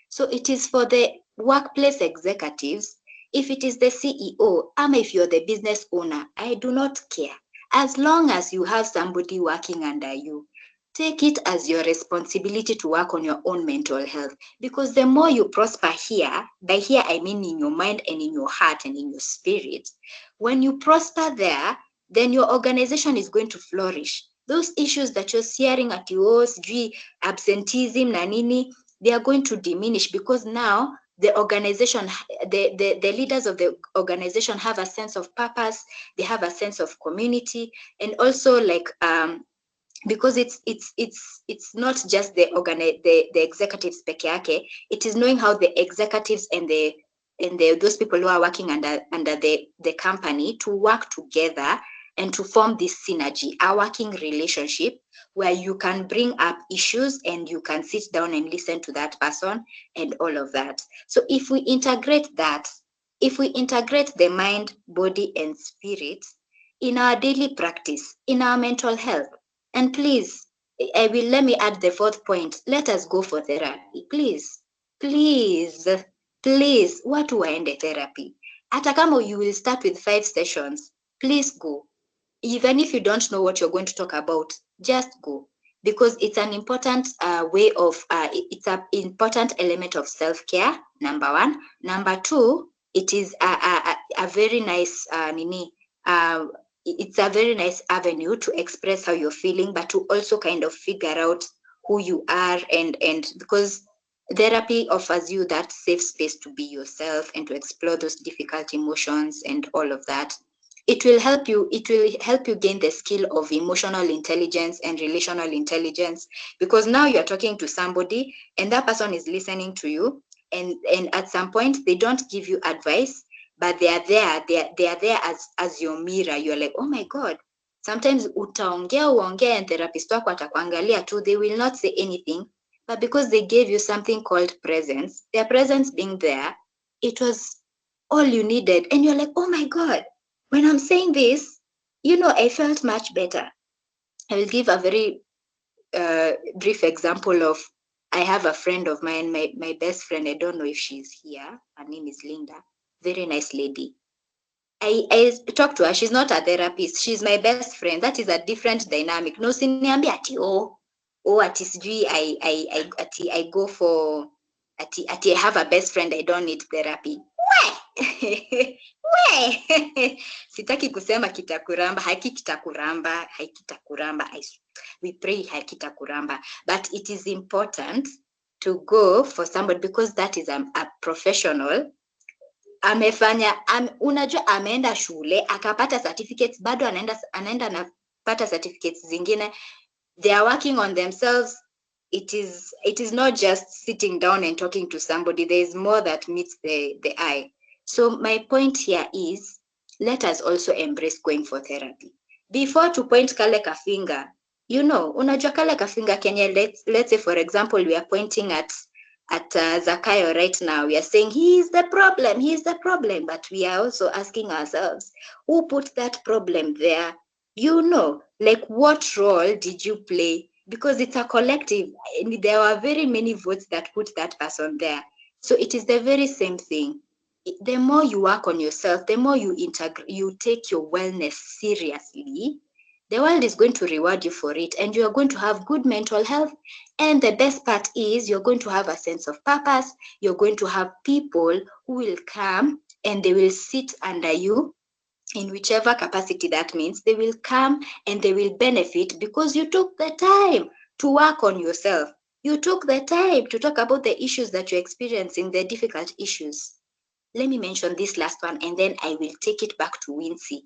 So it is for the workplace executives. If it is the CEO, if you're the business owner, I do not care. As long as you have somebody working under you, take it as your responsibility to work on your own mental health. Because the more you prosper here, by here I mean in your mind and in your heart and in your spirit, when you prosper there, then your organization is going to flourish. Those issues that you're hearing at yours, absenteeism, nanini, they are going to diminish, because now the organization, the leaders of the organization have a sense of purpose, they have a sense of community, and also like because it's not just the executives peke yake, it is knowing how the executives and those people who are working under the company to work together and to form this synergy, a working relationship where you can bring up issues and you can sit down and listen to that person and all of that. So if we integrate that, if we integrate the mind, body, and spirit in our daily practice, in our mental health, and please, let me add the 4th point, let us go for therapy. Please, watu waende therapy. Hata kama you will start with 5 sessions, please go. Even if you don't know what you're going to talk about, just go, because it's an important way of, it's an important element of self-care, number 1. Number 2, it is a very nice, it's a very nice avenue to express how you're feeling, but to also kind of figure out who you are, and because therapy offers you that safe space to be yourself and to explore those difficult emotions and all of that. It will help you gain the skill of emotional intelligence and relational intelligence, because now you're talking to somebody and that person is listening to you, and at some point they don't give you advice, but they are there as your mirror. You're like, oh my God. Sometimes utaongea and therapist wako atakuangalia too, they will not say anything, but because they gave you something called presence, their presence being there, it was all you needed. And you're like, oh my God, when I'm saying this, I felt much better. I will give a very brief example of, I have a friend of mine, my best friend, I don't know if she's here, her name is Linda, very nice lady. I talk to her, she's not a therapist, she's my best friend. That is a different dynamic. No, siniambia ati ati sijui I go for ati I have a best friend, I don't need therapy. We sitaki kusema kitakuramba, haikitakuramba. We pray haikitakuramba, but it is important to go for somebody, because that is a professional. Unajua ameenda shule akapata certificates, bado anaenda anapata certificates zingine. They are working on themselves. It is not just sitting down and talking to somebody. There is more that meets the eye. So my point here is, let us also embrace going for therapy. Before to point kale kafinger, unajua kale kafinger Kenya, let's say for example, we are pointing at Zakayo right now. We are saying he is the problem, but we are also asking ourselves, who put that problem there? Like what role did you play? Because it's a collective, and there are very many votes that put that person there. So it is the very same thing. The more you work on yourself, the more you take your wellness seriously, the world is going to reward you for it, and you are going to have good mental health. And the best part is, you're going to have a sense of purpose. You're going to have people who will come and they will sit under you in whichever capacity that means. They will come and they will benefit because you took the time to work on yourself. You took the time to talk about the issues that you're experiencing, the difficult issues. Let me mention this last one, and then I will take it back to Wincy.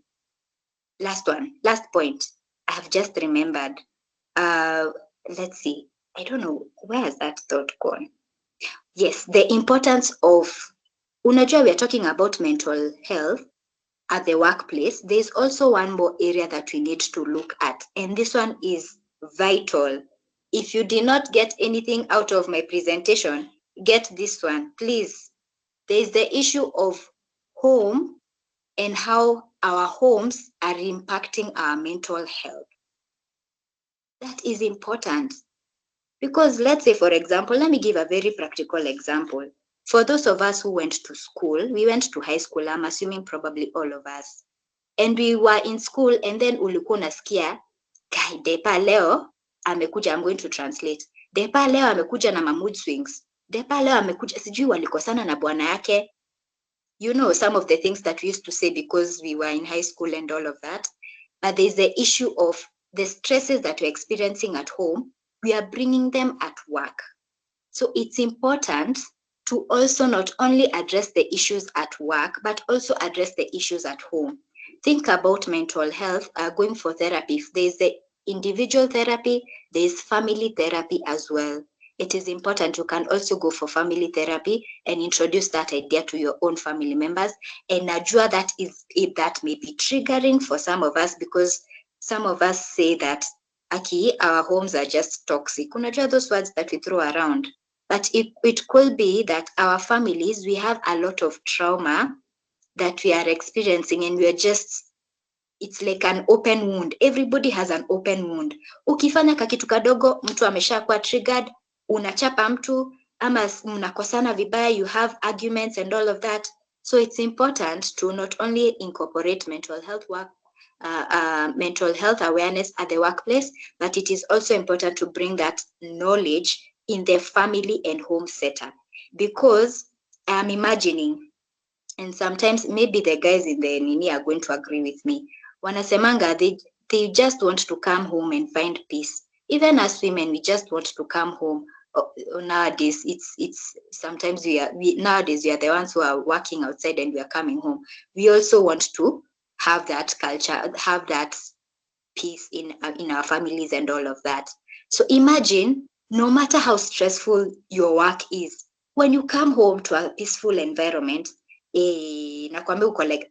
Last point. I have just remembered. Let's see. I don't know, where has that thought gone? Yes, the importance of, unajua, we are talking about mental health at the workplace. There's also one more area that we need to look at, and this one is vital. If you did not get anything out of my presentation, get this one, please. There's the issue of home and how our homes are impacting our mental health. That is important. Because let's say, for example, let me give a very practical example. For those of us who went to school, we went to high school, I'm assuming probably all of us. And we were in school, and then ulikuwa unasikia, guy, Depa leo amekuja, I'm going to translate. Depa leo amekuja na mood swings. Depa leo amekuja, sijui walikosana na bwana yake. Some of the things that we used to say because we were in high school and all of that. But there's the issue of the stresses that we're experiencing at home. We are bringing them at work. So it's important to also not only address the issues at work, but also address the issues at home. Think about mental health, going for therapy. There's the individual therapy, there's family therapy as well. It is important you can also go for family therapy and introduce that idea to your own family members. And najua that may be triggering for some of us, because some of us say that, our homes are just toxic. Unajua those words that we throw around. But it could be that our families, we have a lot of trauma that we are experiencing, and we are just, it's like an open wound. Everybody has an open wound. Ukifanya kakitu kadogo, mtu ameshakuwa triggered, unachapa mtu, ama mnakosana vibaya, you have arguments and all of that. So it's important to not only incorporate mental health mental health awareness at the workplace, but it is also important to bring that knowledge in the family and home setup. Because I'm imagining, and sometimes maybe the guys in the Nini are going to agree with me, wanasemanga they just want to come home and find peace. Even as women, we just want to come home. Nowadays, it's sometimes nowadays we are the ones who are working outside and we are coming home. We also want to have that culture, have that peace in our families and all of that. So imagine, no matter how stressful your work is, when you come home to a peaceful environment, nakwambia uko like,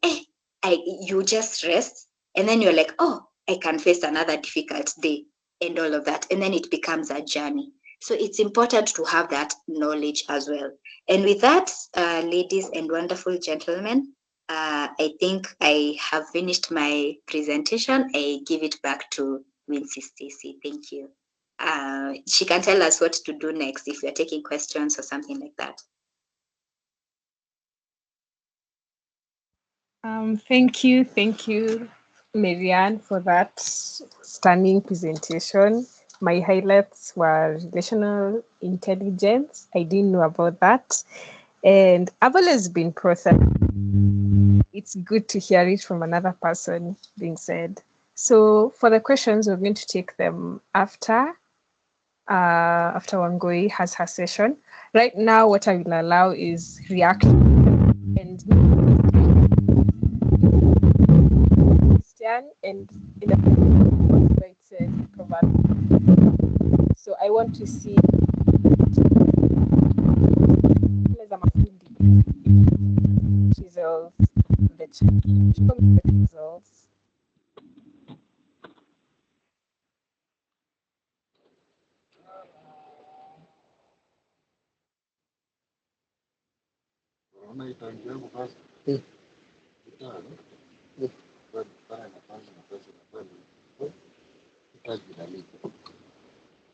you just rest, and then you're like, oh, I can face another difficult day and all of that, and then it becomes a journey. So it's important to have that knowledge as well. And with that, ladies and wonderful gentlemen, I think I have finished my presentation. I give it back to Wincy Stacy. Thank you. She can tell us what to do next if you're taking questions or something like that. Thank you, Marianne, for that stunning presentation. my highlights were relational intelligence. I didn't know about that. And I've always been processing. It's good to hear it from another person being said. So for the questions, we're going to take them after Wangoi has her session. Right now, what I will allow is reaction and Christian and in the it says proverb. So I want to see results, the results.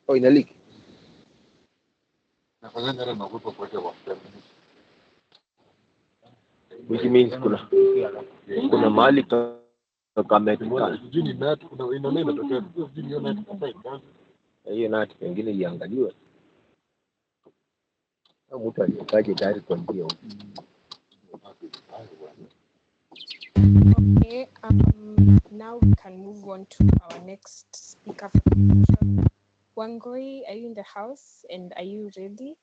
Oh, inaliki. Which means kuna mahali kametukana. Hiyo nati pengine iangaliwe. Mtu aliyekaje tayari kwa njia. Okay, now we can move on to our next speaker for the session. Wangoi, are you in the house and are you ready?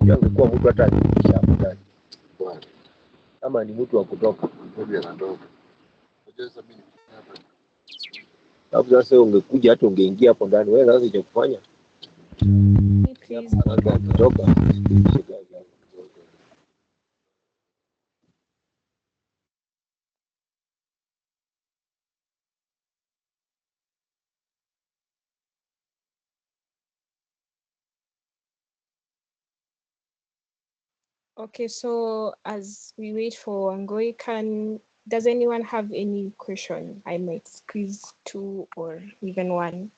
Angekuwa mtu hata aliisha hapo ndani. Kama ni mtu wa kutoka, anatoka. Sababu sasa ungekuja hata ungeingia hapo ndani, wewe sasa je kufanya? Please. Kutoka. Okay, so as we wait for Wangoi, does anyone have any question? I might squeeze 2 or even 1.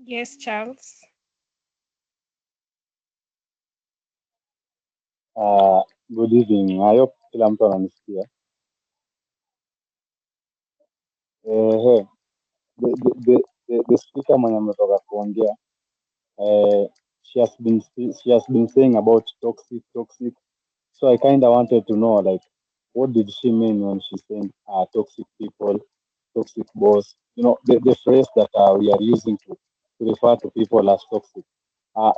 Yes, Charles. Good evening. I hope kila mtu ananisikia. The speaker mwenye ametoka kuongea, she has been saying about toxic. So I kind of wanted to know, like, what did she mean when she saying toxic people, toxic boss? You know, the phrase that we are using to refer to people as toxic.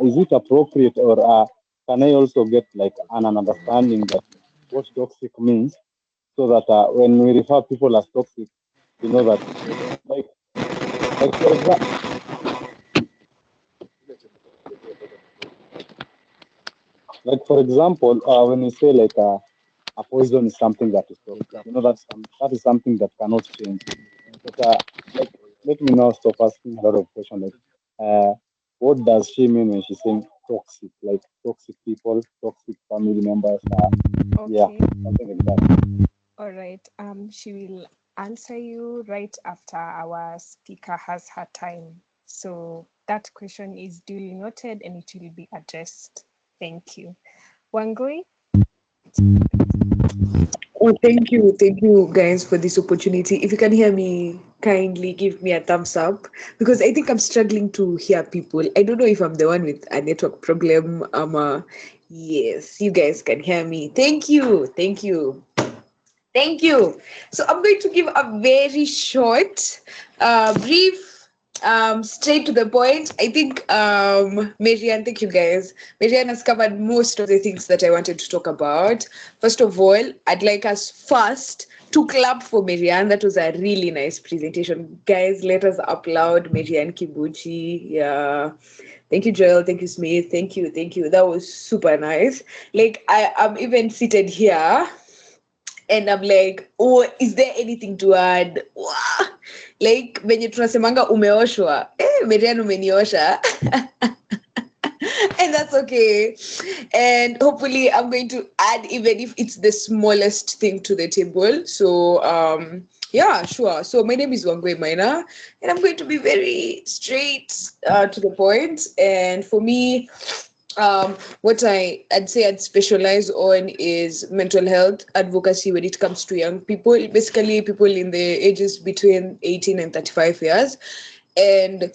Is it appropriate, or can I also get like an understanding that what toxic means, so that when we refer people as toxic, you know that, like for example, when you say like a poison is something that is toxic, you know that is something that cannot change. But like, let me now stop asking a lot of questions. Like, what does she mean when she's saying toxic? Like toxic people, toxic family members. Okay. Yeah, something like that. All right. She will answer you right after our speaker has her time. So that question is duly noted and it will be addressed. Thank you. Wangui? Oh, thank you guys for this opportunity. If you can hear me, kindly give me a thumbs up because I think I'm struggling to hear people. I don't know if I'm the one with a network problem. Yes, you guys can hear me. Thank you. So I'm going to give a very short, brief Straight to the point. I think Marianne, thank you guys. Marianne has covered most of the things that I wanted to talk about. First of all, I'd like us first to clap for Marianne. That was a really nice presentation. Guys, let us applaud Marianne Kibuchi. Yeah. Thank you, Joel. Thank you, Smith. Thank you. Thank you. That was super nice. Like I am even seated here and I'm like, oh, is there anything to add? Wah! Like venye tunasemanga umeoshwa, Marianne umeniosha. And that's okay. And hopefully I'm going to add, even if it's the smallest thing to the table. So yeah, sure. So my name is Wangwe Maina, and I'm going to be very straight to the point. And for me, what I'd say I'd specialize on is mental health advocacy when it comes to young people, basically people in the ages between 18 and 35 years. And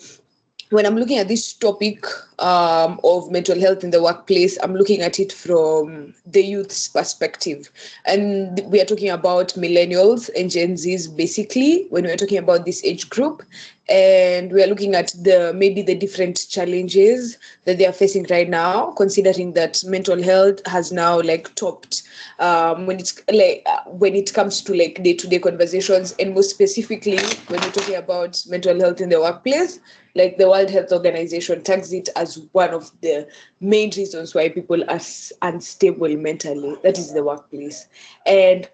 when I'm looking at this topic of mental health in the workplace, I'm looking at it from the youth's perspective. And we are talking about millennials and Gen Zs, basically, when we're talking about this age group. And we are looking at maybe the different challenges that they are facing right now, considering that mental health has now like topped when it comes to like day-to-day conversations, and more specifically when we're talking about mental health in the workplace, like the World Health Organization tags it as one of the main reasons why people are unstable mentally. That is the workplace. And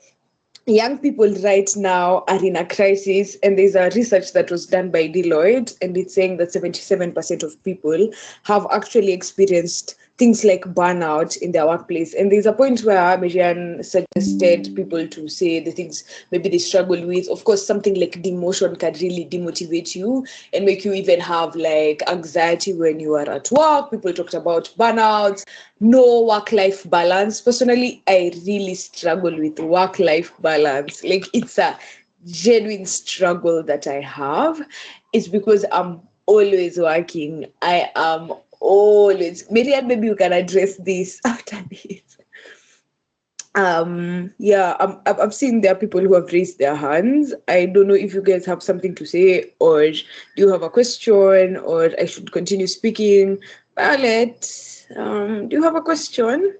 young people right now are in a crisis, and there's a research that was done by Deloitte, and it's saying that 77% of people have actually experienced things like burnout in their workplace. And there's a point where Marianne suggested people to say the things maybe they struggle with. Of course, something like demotion can really demotivate you and make you even have like anxiety when you are at work. People talked about burnouts, no work-life balance. Personally, I really struggle with work-life balance. Like it's a genuine struggle that I have. It's because I'm always working. I am always. Marianne, maybe you can address this after this. Yeah, I've seen there are people who have raised their hands. I don't know if you guys have something to say, or do you have a question, or I should continue speaking. Violet, do you have a question?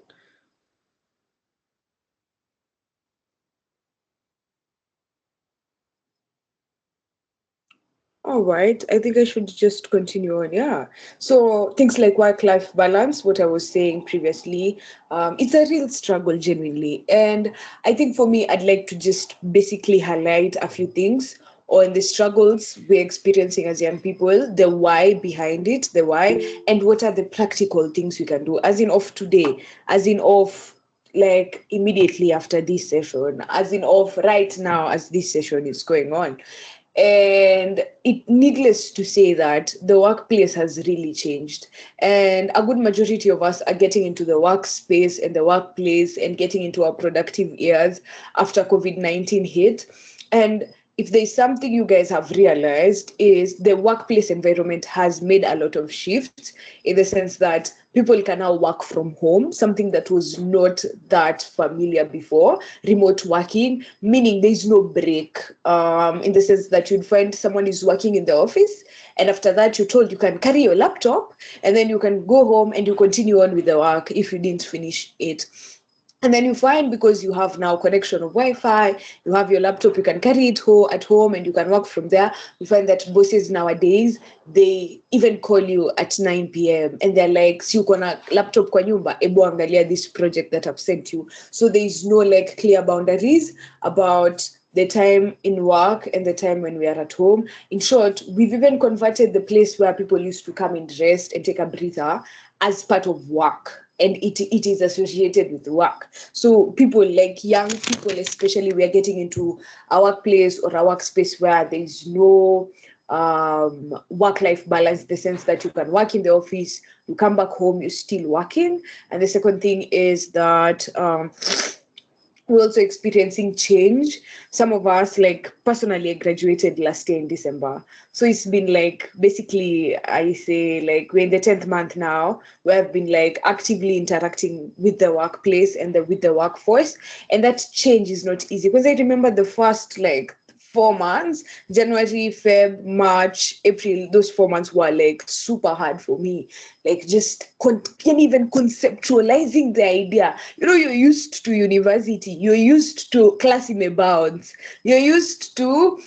All right, I think I should just continue on. Yeah. So things like work-life balance, what I was saying previously, it's a real struggle genuinely. And I think for me, I'd like to just basically highlight a few things on the struggles we're experiencing as young people, the why behind it, the why, and what are the practical things we can do, as in of today, as in of like immediately after this session, as in of right now as this session is going on. And it needless to say that the workplace has really changed, and a good majority of us are getting into the workspace and the workplace and getting into our productive years after COVID-19 hit. And if there's something you guys have realized, is the workplace environment has made a lot of shifts, in the sense that people can now work from home, something that was not that familiar before. Remote working, meaning there's no break, in the sense that you'd find someone is working in the office, and after that you're told you can carry your laptop, and then you can go home and you continue on with the work if you didn't finish it. And then you find, because you have now connection of Wi-Fi, you have your laptop, you can carry it at home and you can work from there. You find that bosses nowadays, they even call you at 9 p.m. and they're like, si uko na laptop kwa nyumba, ebu angalia this project that I've sent you. So there is no like clear boundaries about the time in work and the time when we are at home. In short, we've even converted the place where people used to come and rest and take a breather as part of work, and it is associated with work. So people, like young people especially, we are getting into a workplace or a workspace where there is no work-life balance, in the sense that you can work in the office, you come back home, you're still working. And the second thing is that we're also experiencing change. Some of us, like personally, I graduated last year in December. So it's been like, basically, I say like we're in the 10th month now, where I've been like actively interacting with the workplace and with the workforce. And that change is not easy, because I remember the 4 months, January, Feb, March, April, those 4 months were like super hard for me. Like just can't even conceptualizing the idea. You know, you're used to university, you're used to class in a bounds, you're used to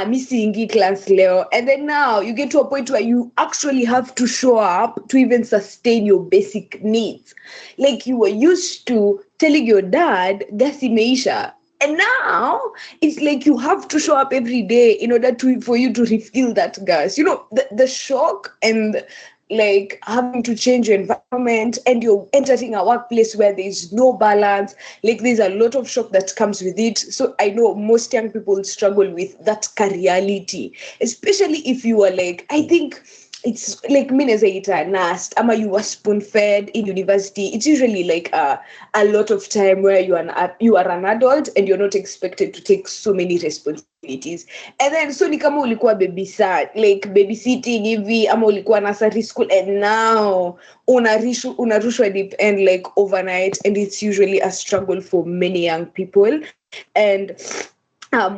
missing class leo, and then now you get to a point where you actually have to show up to even sustain your basic needs. Like you were used to telling your dad gasi meisha, and now it's like you have to show up every day in order for you to refill that gas. You know, the shock and like having to change your environment, and you're entering a workplace where there's no balance. Like there's a lot of shock that comes with it. So I know most young people struggle with that reality, especially if you are like, I think it's like Minnesota nast ama you were spoon fed in university. It's usually like a lot of time where you are an adult and you're not expected to take so many responsibilities. And then so ni kama ulikuwa like babysitting hivi ama ulikuwa nursery school, and now unarushwa deep end like overnight, and it's usually a struggle for many young people. And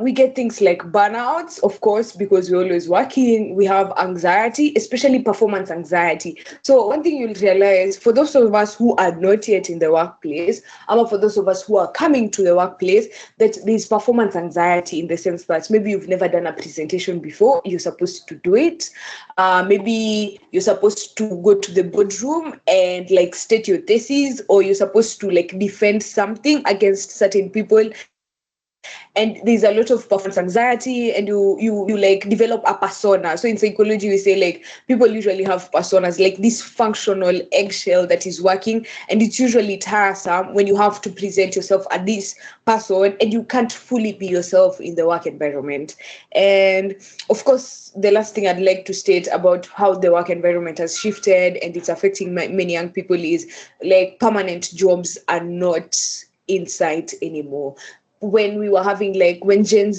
we get things like burnouts, of course, because we're always working. We have anxiety, especially performance anxiety. So one thing you'll realize, for those of us who are not yet in the workplace, or for those of us who are coming to the workplace, that there's performance anxiety in the sense that maybe you've never done a presentation before, you're supposed to do it. Maybe you're supposed to go to the boardroom and like state your thesis, or you're supposed to like defend something against certain people. And there's a lot of performance anxiety, and you like develop a persona. So in psychology we say like people usually have personas, like this functional eggshell that is working, and it's usually tiresome when you have to present yourself as this person and you can't fully be yourself in the work environment. And of course, the last thing I'd like to state about how the work environment has shifted and it's affecting many young people is like permanent jobs are not in sight anymore. When we were having like when Gen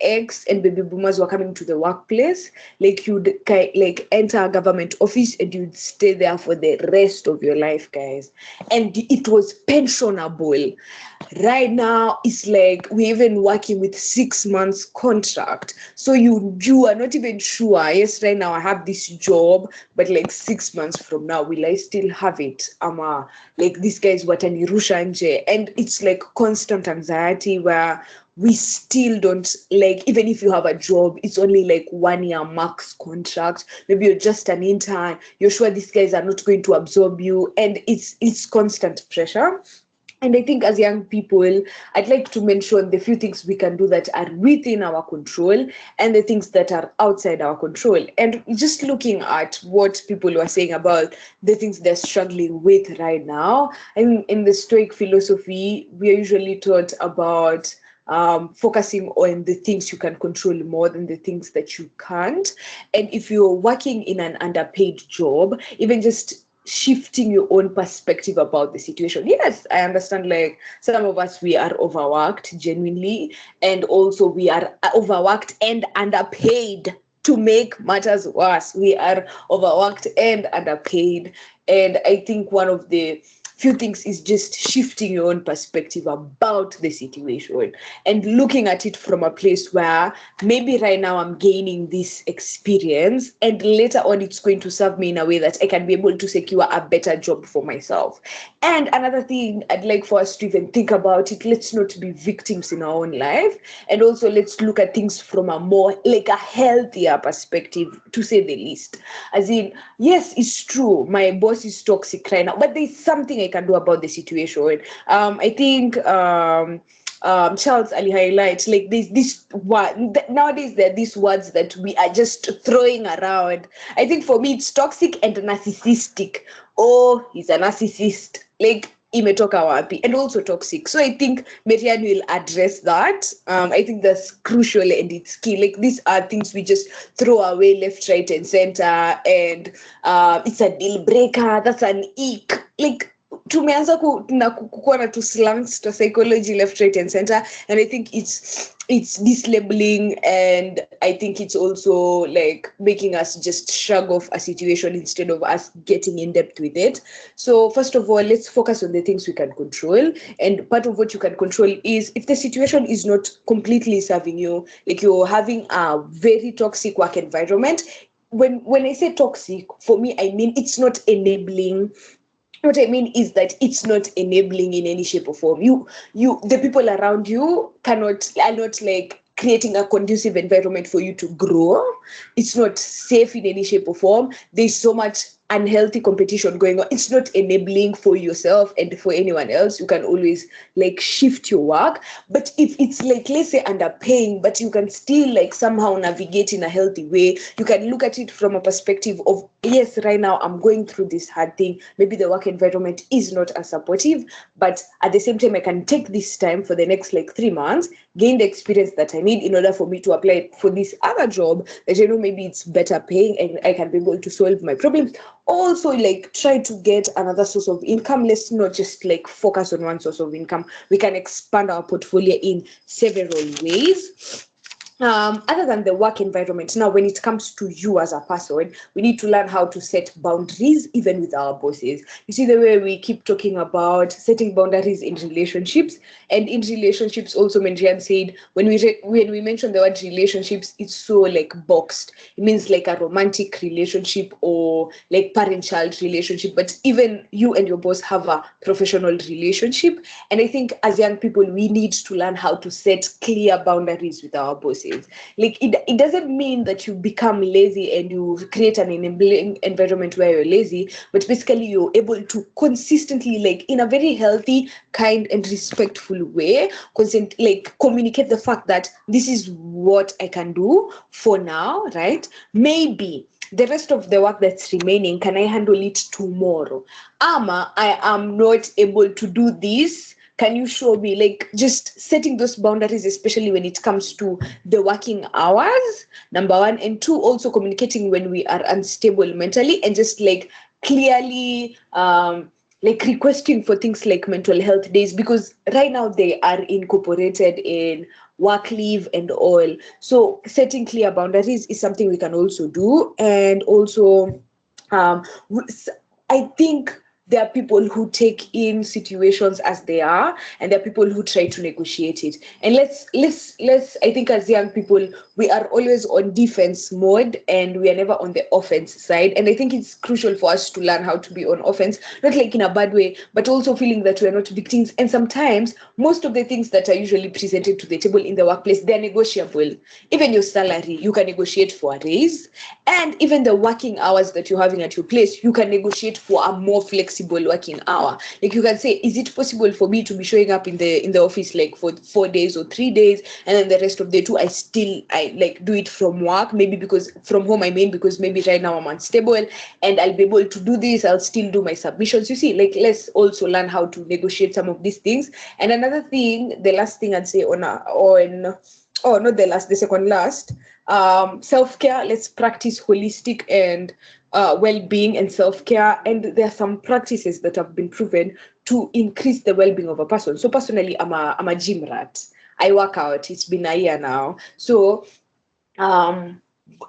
X and baby boomers were coming to the workplace, like you'd like enter a government office and you'd stay there for the rest of your life, guys, and it was pensionable. Right now it's like we're even working with 6 months contract, so you are not even sure. Yes, right now I have this job, but like 6 months from now, will I still have it? Like this guy's watanirusha nje, and it's like constant anxiety where we still don't, like, even if you have a job, it's only like 1 year max contract. Maybe you're just an intern, you're sure these guys are not going to absorb you, and it's constant pressure. And I think as young people, I'd like to mention the few things we can do that are within our control and the things that are outside our control. And just looking at what people were saying about the things they're struggling with right now. And in the Stoic philosophy, we are usually taught about focusing on the things you can control more than the things that you can't. And if you're working in an underpaid job, even just shifting your own perspective about the situation. Yes, I understand, like some of us, we are overworked genuinely, and also we are overworked and underpaid. To make matters worse, we are overworked and underpaid. And I think one of the few things is just shifting your own perspective about the situation and looking at it from a place where maybe right now I'm gaining this experience, and later on it's going to serve me in a way that I can be able to secure a better job for myself. And another thing I'd like for us to even think about it, let's not be victims in our own life, and also let's look at things from a more like a healthier perspective, to say the least. As in, yes, it's true, my boss is toxic right now, but there's something I can do about the situation. I think Charles Ali highlights, like this one nowadays, there are these words that we are just throwing around. I think for me it's toxic and narcissistic. Oh, he's a narcissist. Like imetoka wapi, and also toxic. So I think Marianne will address that. I think that's crucial and it's key. Like these are things we just throw away left, right, and center, and it's a deal breaker. That's an ick. Like tumeanza kukuwa na tu slants to psychology left, right and center, and I think it's mislabeling, and I think it's also like making us just shrug off a situation instead of us getting in depth with it. So first of all, let's focus on the things we can control, and part of what you can control is if the situation is not completely serving you, like you're having a very toxic work environment. When I say toxic, for me, I mean it's not enabling. What I mean is that it's not enabling in any shape or form. The people around you are not like creating a conducive environment for you to grow. It's not safe in any shape or form. There's so much unhealthy competition going on. It's not enabling for yourself and for anyone else. You can always like shift your work. But if it's like, let's say, underpaying, but you can still like somehow navigate in a healthy way, you can look at it from a perspective of, yes, right now I'm going through this hard thing. Maybe the work environment is not as supportive, but at the same time, I can take this time for the next like 3 months, gain the experience that I need in order for me to apply for this other job that, you know, maybe it's better paying and I can be able to solve my problems. Also, like, try to get another source of income. Let's not just like focus on one source of income. We can expand our portfolio in several ways. Other than the work environment, now when it comes to you as a person, we need to learn how to set boundaries even with our bosses. You see the way we keep talking about setting boundaries in relationships, and in relationships also, Mendrian said when we mention the word relationships, it's so like boxed. It means like a romantic relationship or like parent-child relationship, but even you and your boss have a professional relationship. And I think as young people, we need to learn how to set clear boundaries with our bosses. Like it doesn't mean that you become lazy and you create an enabling environment where you're lazy, but basically you're able to consistently, like in a very healthy, kind and respectful way, like communicate the fact that this is what I can do for now, right? Maybe the rest of the work that's remaining, can I handle it tomorrow? Ama, I am not able to do this. Can you show me, like, just setting those boundaries, especially when it comes to the working hours, number one, and two, also communicating when we are unstable mentally, and just like clearly like requesting for things like mental health days, because right now they are incorporated in work leave and all. So setting clear boundaries is something we can also do. And also I think there are people who take in situations as they are, and there are people who try to negotiate it. And let's I think as young people, we are always on defense mode and we are never on the offense side. And I think it's crucial for us to learn how to be on offense, not like in a bad way, but also feeling that we're not victims. And sometimes most of the things that are usually presented to the table in the workplace, they're negotiable. Even your salary, you can negotiate for a raise. And even the working hours that you're having at your place, you can negotiate for a more flexible working hour. Like you can say, is it possible for me to be showing up in the office like for 4 days or 3 days, and then the rest of the two I like do it from work, maybe because from home, I mean, because maybe right now I'm unstable and I'll be able to do this, I'll still do my submissions. You see, like, let's also learn how to negotiate some of these things. And another thing, the last thing I'd say not the last, the second last, self-care. Let's practice holistic and well-being and self-care. And there are some practices that have been proven to increase the well-being of a person. So personally, I'm a gym rat. I work out. It's been a year now. So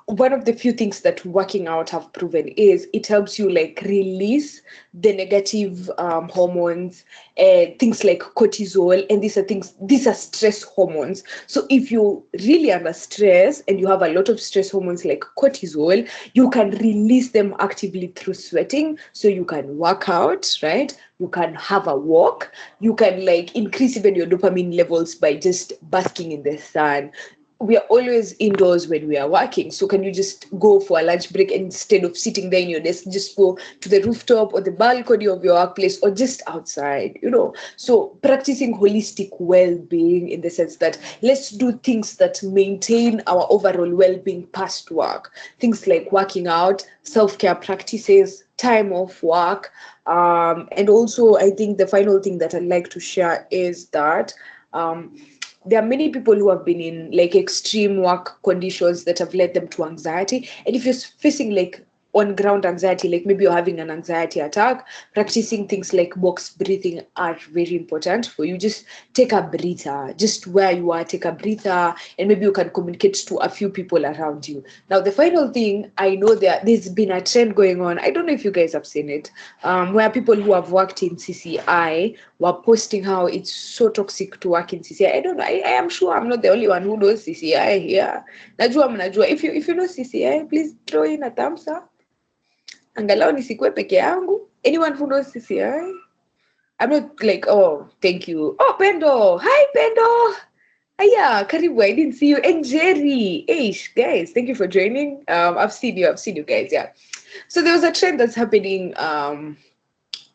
one of the few things that working out have proven is it helps you like release the negative hormones and things like cortisol, and these are stress hormones. So if you really under stress and you have a lot of stress hormones like cortisol, you can release them actively through sweating. So you can work out, right? You can have a walk, you can like increase even your dopamine levels by just basking in the sun. We are always indoors when we are working. So can you just go for a lunch break, and instead of sitting there in your desk, just go to the rooftop or the balcony of your workplace or just outside, you know? So practicing holistic well-being in the sense that let's do things that maintain our overall well-being past work. Things like working out, self-care practices, time off work. And also, I think the final thing that I'd like to share is that there are many people who have been in like extreme work conditions that have led them to anxiety. And if you're facing like on-ground anxiety, like maybe you're having an anxiety attack, practicing things like box breathing are very important for you. Just take a breather, just where you are, take a breather, and maybe you can communicate to a few people around you. Now, the final thing, I know there's been a trend going on. I don't know if you guys have seen it, where people who have worked in CCI were posting how it's so toxic to work in CCI. I don't know. I am sure I'm not the only one who knows CCI here. Najua mnajua. If you know CCI, please throw in a thumbs up. Angalau nisikue peke yangu. Anyone who knows CCI? I'm not like, oh, thank you. Oh, Pendo. Hi, Pendo. Aya, Karibu, I didn't see you. And Jerry. Hey, guys, thank you for joining. I've seen you guys, yeah. So there was a trend that's happening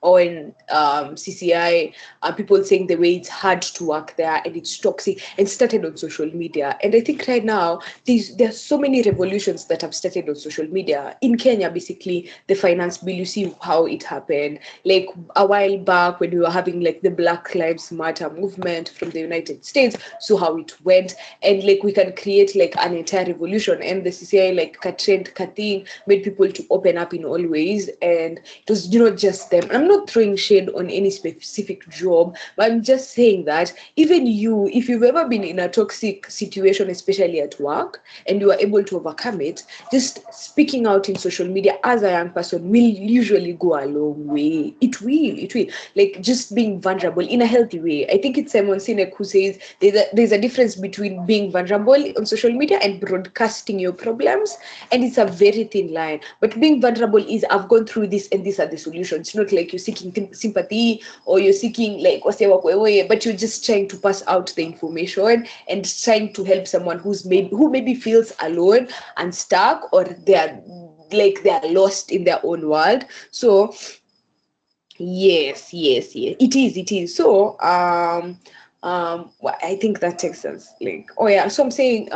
on CCI, people saying the way it's hard to work there and it's toxic, and started on social media. And I think right now there's so many revolutions that have started on social media. In Kenya, basically, the finance bill, you see how it happened. Like a while back when we were having like the Black Lives Matter movement from the United States, so how it went. And like we can create like an entire revolution. And the CCI, like Kating, made people to open up in all ways. And it was not just them. I'm not throwing shade on any specific job, but I'm just saying that even you, if you've ever been in a toxic situation, especially at work, and you are able to overcome it, just speaking out in social media as a young person will usually go a long way. It will. Like just being vulnerable in a healthy way. I think it's Simon Sinek who says there's a difference between being vulnerable on social media and broadcasting your problems, and it's a very thin line. But being vulnerable is, I've gone through this and these are the solutions. It's not like you're seeking sympathy or you're seeking like but you're just trying to pass out the information and trying to help someone who maybe feels alone and stuck, or they're lost in their own world. So yes, it is. So I think that takes us like, oh yeah, so I'm saying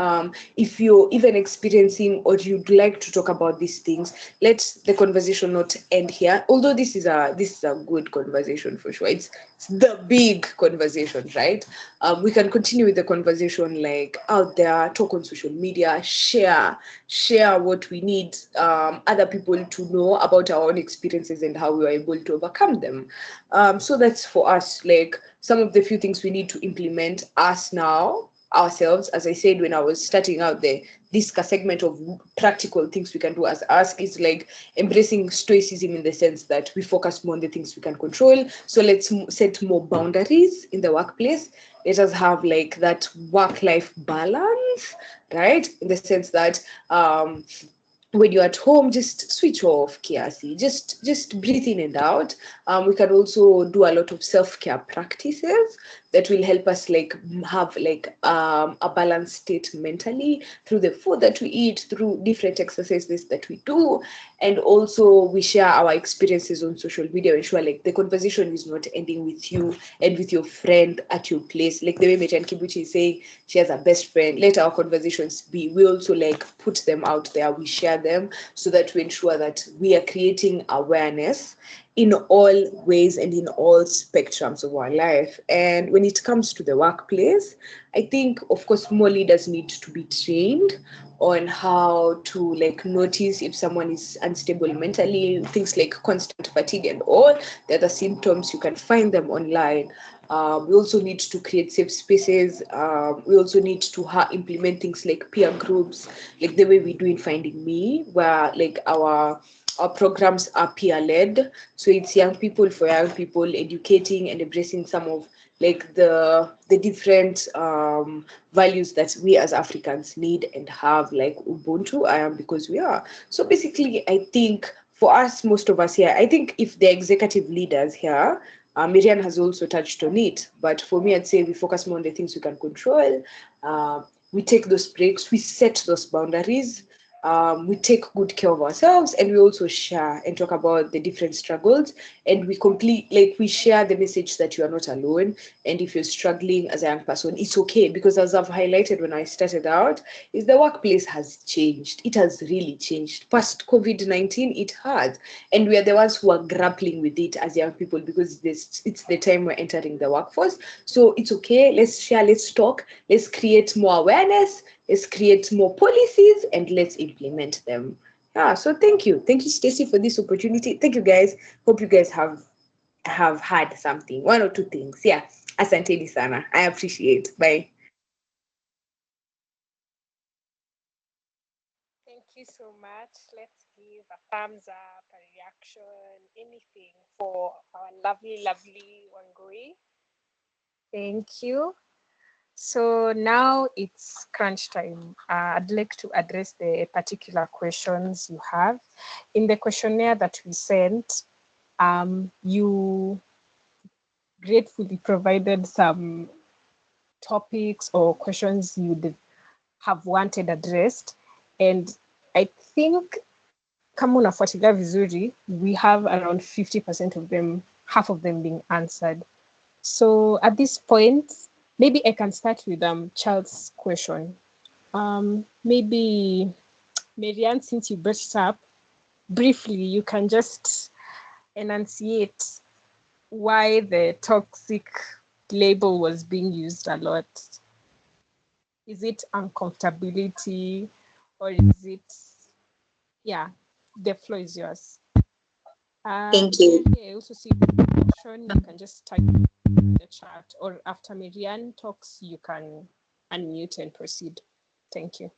if you're even experiencing or you'd like to talk about these things, let the conversation not end here, although this is a good conversation for sure. It's the big conversation, right? We can continue with the conversation like out there, talk on social media, share what we need other people to know about our own experiences and how we were able to overcome them. So that's for us, like some of the few things we need to implement us now ourselves. As I said when I was starting out this segment of practical things we can do as us is like embracing stoicism, in the sense that we focus more on the things we can control. So let's set more boundaries in the workplace. Let us have like that work-life balance, right? In the sense that when you're at home, just switch off kiasi, just breathe in and out. We can also do a lot of self-care practices that will help us like have like a balanced state mentally, through the food that we eat, through different exercises that we do. And also we share our experiences on social media, ensure like the conversation is not ending with you and with your friend at your place. Like the way Metan Kibuchi is saying she has a best friend, let our conversations be, we also like put them out there, we share them, so that we ensure that we are creating awareness in all ways and in all spectrums of our life. And when it comes to the workplace, I think, of course, more leaders need to be trained on how to like notice if someone is unstable mentally, things like constant fatigue and all the other symptoms. You can find them online. We also need to create safe spaces. We also need to implement things like peer groups, like the way we do in Finding Me, where like our programs are peer-led. So it's young people for young people, educating and embracing some of like the different values that we as Africans need and have, like Ubuntu, because we are. So basically, I think for us, most of us here, I think if the executive leaders here, Miriam has also touched on it, but for me, I'd say we focus more on the things we can control. We take those breaks, we set those boundaries. We take good care of ourselves, and we also share and talk about the different struggles, and we share the message that you are not alone. And if you're struggling as a young person, it's okay, because as I've highlighted when I started out, is the workplace has changed. It has really changed. Past COVID-19, it has. And we are the ones who are grappling with it as young people, because it's the time we're entering the workforce. So it's okay. Let's share, let's talk, let's create more awareness, let's create more policies, and let's implement them. Yeah, so thank you. Thank you, Stacy, for this opportunity. Thank you guys. Hope you guys have had something. One or two things. Yeah. Asante sana. I appreciate. Bye. Thank you so much. Let's give a thumbs up, a reaction, anything for our lovely, lovely Wangui. Thank you. So now it's crunch time. I'd like to address the particular questions you have. In the questionnaire that we sent, you gratefully provided some topics or questions you'd have wanted addressed. And I think kama unafuatilia vizuri, we have around 50% of them, half of them being answered. So at this point, maybe I can start with Charles' question. Maybe Marianne, since you brought it up, briefly, you can just enunciate why the toxic label was being used a lot. Is it uncomfortability or is it, yeah, the floor is yours. Thank you. Mary, I also see the question. You can just type in the chat, or after Marianne talks, you can unmute and proceed. Thank you.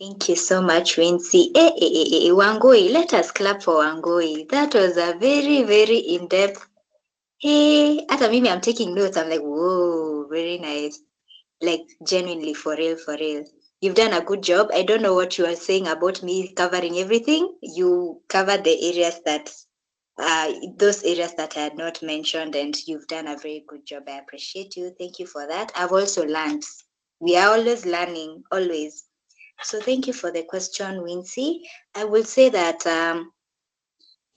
Thank you so much, Wincy. Wangui, let us clap for Wangui. That was a very, very in-depth. Hey, hata mimi I'm taking notes. I'm like, whoa, very nice. Like genuinely, for real, for real. You've done a good job. I don't know what you are saying about me covering everything. You covered the areas that, those areas that I had not mentioned, and you've done a very good job. I appreciate you. Thank you for that. I've also learned. We are always learning, always. So thank you for the question, Wincy. I will say that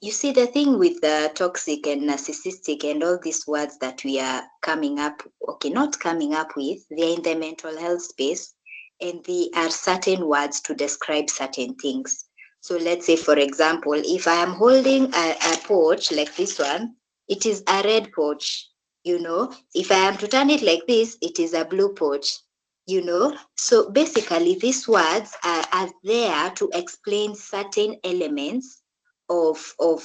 you see the thing with toxic and narcissistic and all these words that we are coming up, okay, not coming up with, they're in the mental health space and they are certain words to describe certain things. So let's say, for example, if I am holding a pouch like this one, it is a red pouch. You know, if I am to turn it like this, it is a blue pouch. You know, so basically these words are there to explain certain elements of a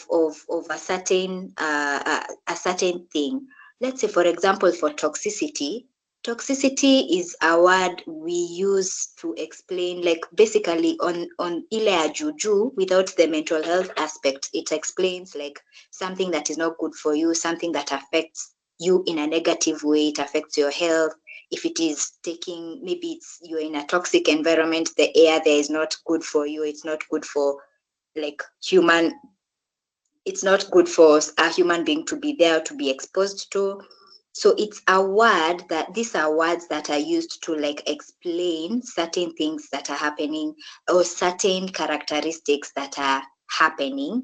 certain thing. Let's say, for example, for toxicity, toxicity is a word we use to explain, like basically on ile ya juju without the mental health aspect. It explains like something that is not good for you, something that affects you in a negative way. It affects your health. If it is taking, maybe it's you're in a toxic environment, the air there is not good for you. It's not good for like human, it's not good for a human being to be there, to be exposed to. So it's a word that, these are words that are used to like explain certain things that are happening or certain characteristics that are happening,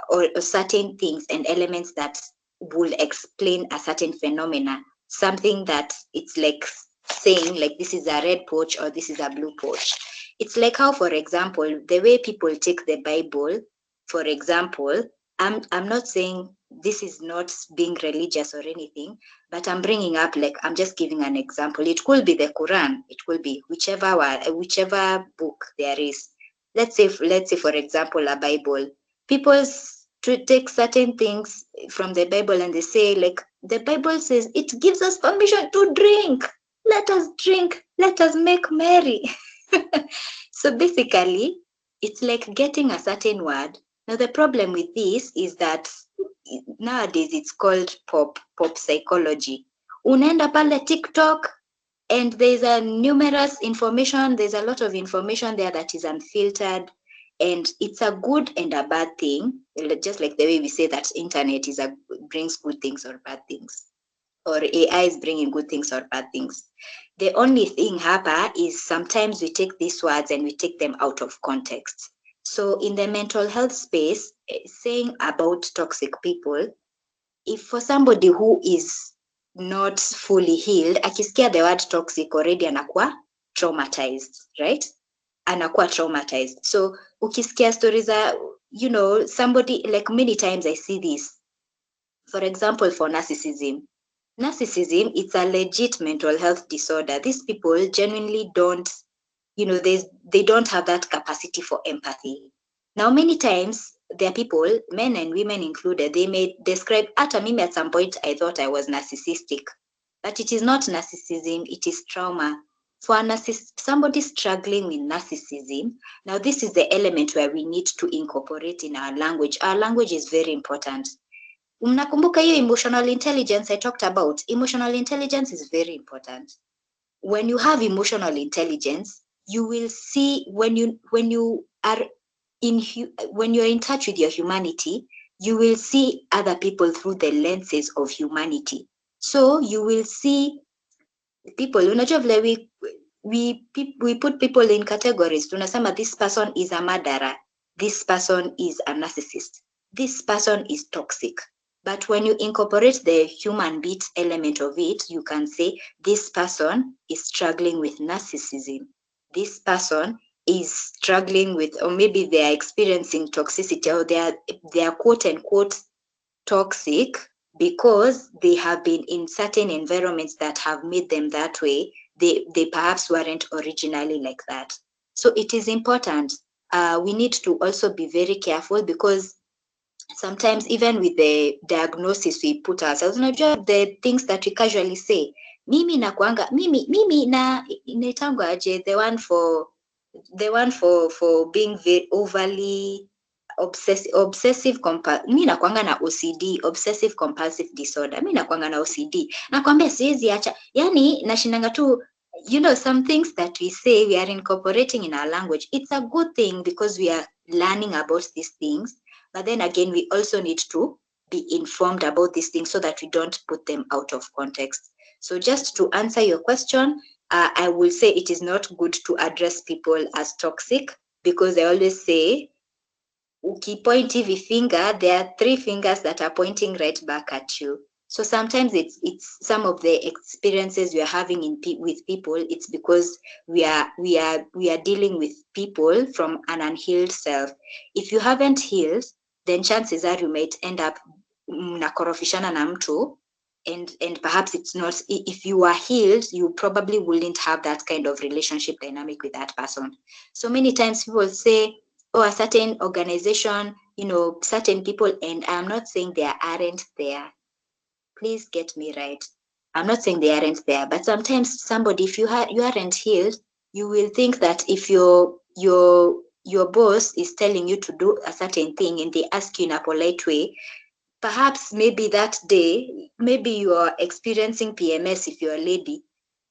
or certain things and elements that will explain a certain phenomena, something that it's like saying like this is a red pouch or this is a blue pouch. It's like how, for example, the way people take the Bible, for example, I'm not saying this is not being religious or anything, but I'm bringing up, like, I'm just giving an example. It could be the Quran, it could be whichever book there is. Let's say for example, a Bible. People to take certain things from the Bible and they say, like, the Bible says it gives us permission to drink. Let us drink. Let us make merry. So basically, it's like getting a certain word. Now, the problem with this is that nowadays it's called pop psychology. Unaenda pale TikTok and there's a numerous information. There's a lot of information there that is unfiltered, and it's a good and a bad thing. Just like the way we say that internet brings good things or bad things, or AI is bringing good things or bad things. The only thing hapa is sometimes we take these words and we take them out of context. So in the mental health space, saying about toxic people, if for somebody who is not fully healed, akisikia the word toxic already anakuwa traumatized, right? Anakuwa traumatized. So ukisikia stories are, you know, somebody, like many times I see this, for example, for narcissism. Narcissism, it's a legit mental health disorder. These people genuinely don't they don't have that capacity for empathy. Now, many times there are people, men and women included, they may describe, at mimi at some point I thought I was narcissistic, but it is not narcissism, it is trauma. For somebody struggling with narcissism, now this is the element where we need to incorporate in our language. Our language is very important. Mnakumbuka hiyo emotional intelligence I talked about? Emotional intelligence is very important. When you have emotional intelligence, you will see when you are when you're in touch with your humanity, you will see other people through the lenses of humanity. So you will see people, unajua vile we put people in categories. Tunasema this person is a murderer, this person is a narcissist, this person is toxic. But when you incorporate the human beat element of it, you can say this person is struggling with narcissism. This person is struggling with, or maybe they are experiencing toxicity, or they are quote unquote toxic because they have been in certain environments that have made them that way. They perhaps weren't originally like that. So it is important. We need to also be very careful, because sometimes even with the diagnosis we put ourselves, unajua the things that we casually say, mimi nakuanga mimi na inaitangwa aje, the one for being very overly obsessive compulsive. Mimi nakuanga na OCD, obsessive compulsive disorder. Mimi nakuanga na OCD, nakwambia siwezi acha, yani nashindanga tu. Some things that we say we are incorporating in our language. It's a good thing because we are learning about these things. But then again, we also need to be informed about these things so that we don't put them out of context. So just to answer your question, I will say it is not good to address people as toxic, because I always say, ukipoint hivi finger, there are 3 fingers that are pointing right back at you. So sometimes it's some of the experiences we are having with people. It's because we are dealing with people from an unhealed self. If you haven't healed, then chances are you might end up mnakorofishana na mtu, and perhaps it's not. If you are healed, you probably wouldn't have that kind of relationship dynamic with that person. So many times people say, oh, a certain organization, certain people, and I'm not saying they aren't there. Please get me right. I'm not saying they aren't there, but sometimes somebody, if you aren't healed, you will think that if your boss is telling you to do a certain thing and they ask you in a polite way, perhaps maybe that day, maybe you are experiencing PMS if you're a lady,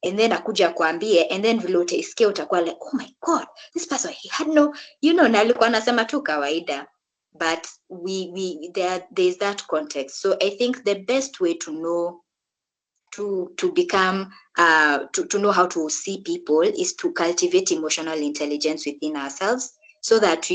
and then akuja kuambie, and then vile utaisikia utakuwa like, oh my God, this person, he had no, na alikuwa anasema tu kawaida. But there's that context. So I think the best way to know, to become, to know how to see people is to cultivate emotional intelligence within ourselves, so that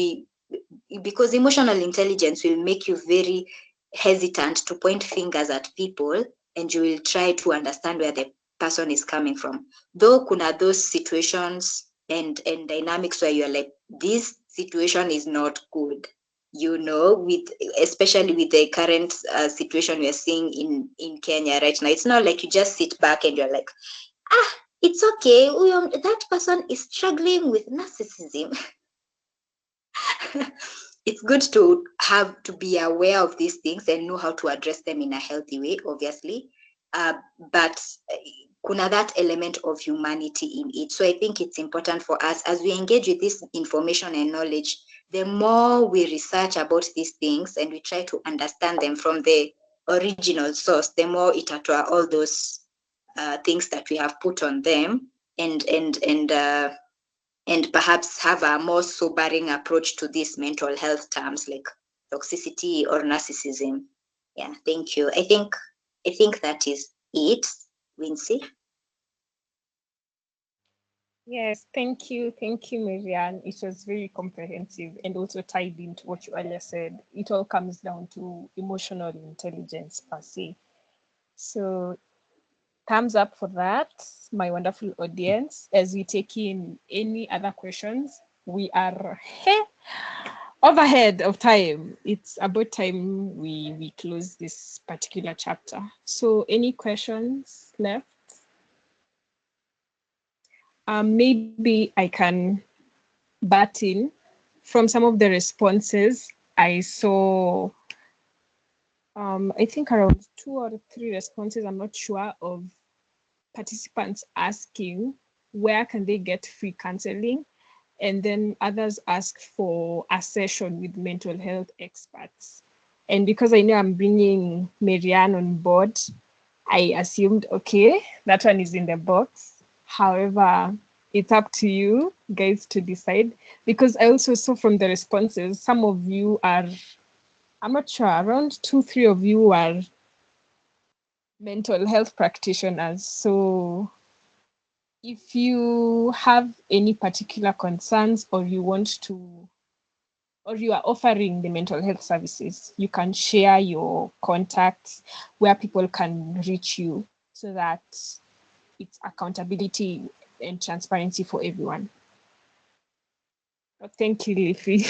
because emotional intelligence will make you very hesitant to point fingers at people, and you will try to understand where the person is coming from. Though kuna those situations and dynamics where you're like, this situation is not good, especially with the current situation we are seeing in Kenya right now. It's not like you just sit back and you're like, it's okay, that person is struggling with narcissism. It's good to be aware of these things and know how to address them in a healthy way, obviously. But kuna that element of humanity in it. So I think it's important for us, as we engage with this information and knowledge, the more we research about these things and we try to understand them from the original source, the more it attracts all those things that we have put on them, and perhaps have a more sobering approach to these mental health terms like toxicity or narcissism. Yeah, thank you. I think that is it, Wincy. Yes, thank you, Marianne. It was very comprehensive and also tied into what you earlier said. It all comes down to emotional intelligence per se. So thumbs up for that, my wonderful audience. As we take in any other questions, we are overhead of time. It's about time we close this particular chapter. So any questions left? Maybe I can butt in. From some of the responses, I saw, I think around 2 or 3 responses, I'm not sure, of participants asking where can they get free counseling, and then others ask for a session with mental health experts. And because I know I'm bringing Marianne on board, I assumed, okay, that one is in the box. However, it's up to you guys to decide, because I also saw from the responses, some of you are, I'm not sure, around 2, 3 of you are mental health practitioners. So if you have any particular concerns, or you want to, or you are offering the mental health services, you can share your contacts where people can reach you, so that it's accountability and transparency for everyone. Thank you, Leafy.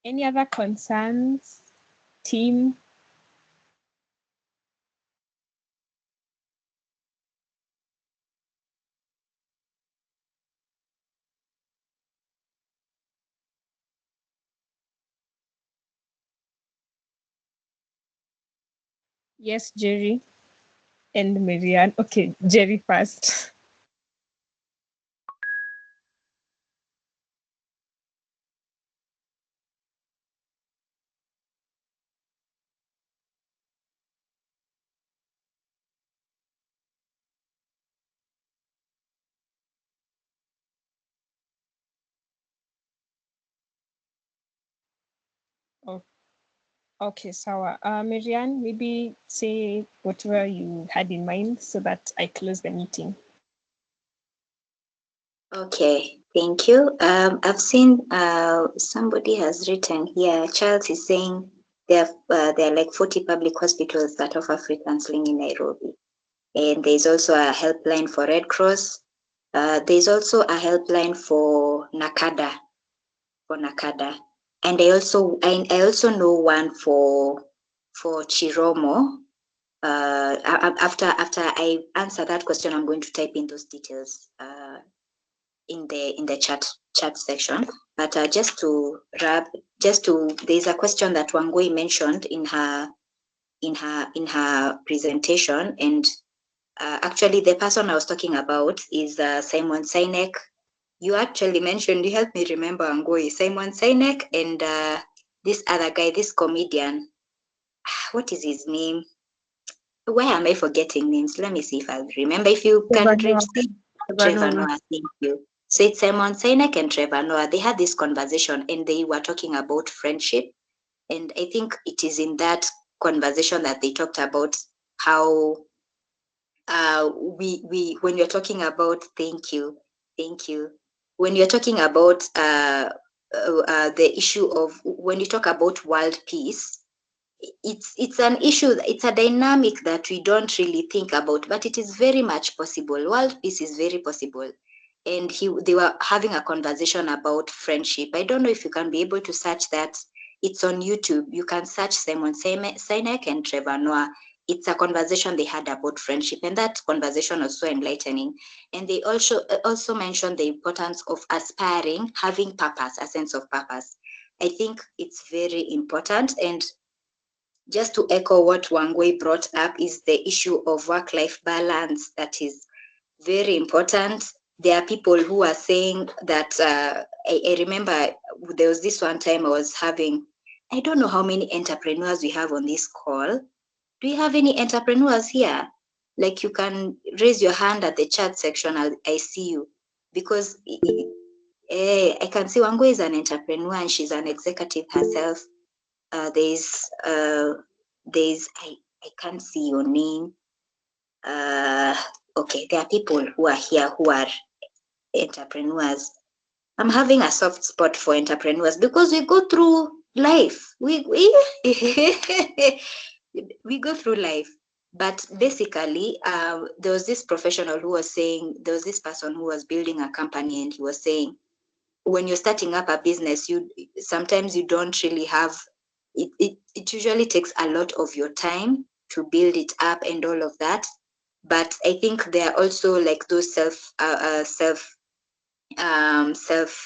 Any other concerns, team? Yes, Jerry and Marianne. Okay, Jerry first. Oh, okay, Sawa. Marianne, maybe say whatever you had in mind so that I close the meeting. Okay, thank you. I've seen somebody has written here. Charles is saying there are like 40 public hospitals that offer free counseling in Nairobi, and there's also a helpline for Red Cross. There's also a helpline for Nakada, and I also know one for Chiromo. After I answer that question, I'm going to type in those details in the chat section. But just to there's a question that Wangui mentioned in her presentation, and actually the person I was talking about is Simon Sinek. You actually mentioned, you helped me remember, Wangui, Simon Sinek, and this other guy, this comedian. What is his name? Why am I forgetting names? Let me see if I remember. If you can receive Trevor Noah, thank you. So it's Simon Sinek and Trevor Noah. They had this conversation and they were talking about friendship. And I think it is in that conversation that they talked about how we when you're talking about thank you, when you're talking about the issue of when you talk about world peace, it's an issue, it's a dynamic that we don't really think about, but it is very much possible. World peace is very possible. And they were having a conversation about friendship. I don't know if you can be able to search that. It's on YouTube. You can search Simon Sinek and Trevor Noah. It's a conversation they had about friendship, and that conversation was so enlightening. And they also mentioned the importance of aspiring, having purpose, a sense of purpose. I think it's very important. And just to echo what Wangui brought up is the issue of work-life balance. That is very important. There are people who are saying that, I remember there was this one time I was having, I don't know how many entrepreneurs we have on this call. Do you have any entrepreneurs here? Like, you can raise your hand at the chat section. I see you, because I can see Wangui is an entrepreneur and she's an executive herself. There's I can't see your name. Okay, there are people who are here who are entrepreneurs. I'm having a soft spot for entrepreneurs because we go through life. We we go through life. But basically, there was this professional who was saying, there was this person who was building a company, and he was saying, when you're starting up a business, sometimes you don't really have it usually takes a lot of your time to build it up and all of that. But I think there are also like those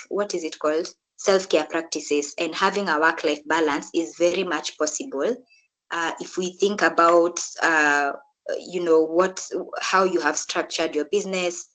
what is it called, self-care practices, and having a work-life balance is very much possible if we think about how you have structured your business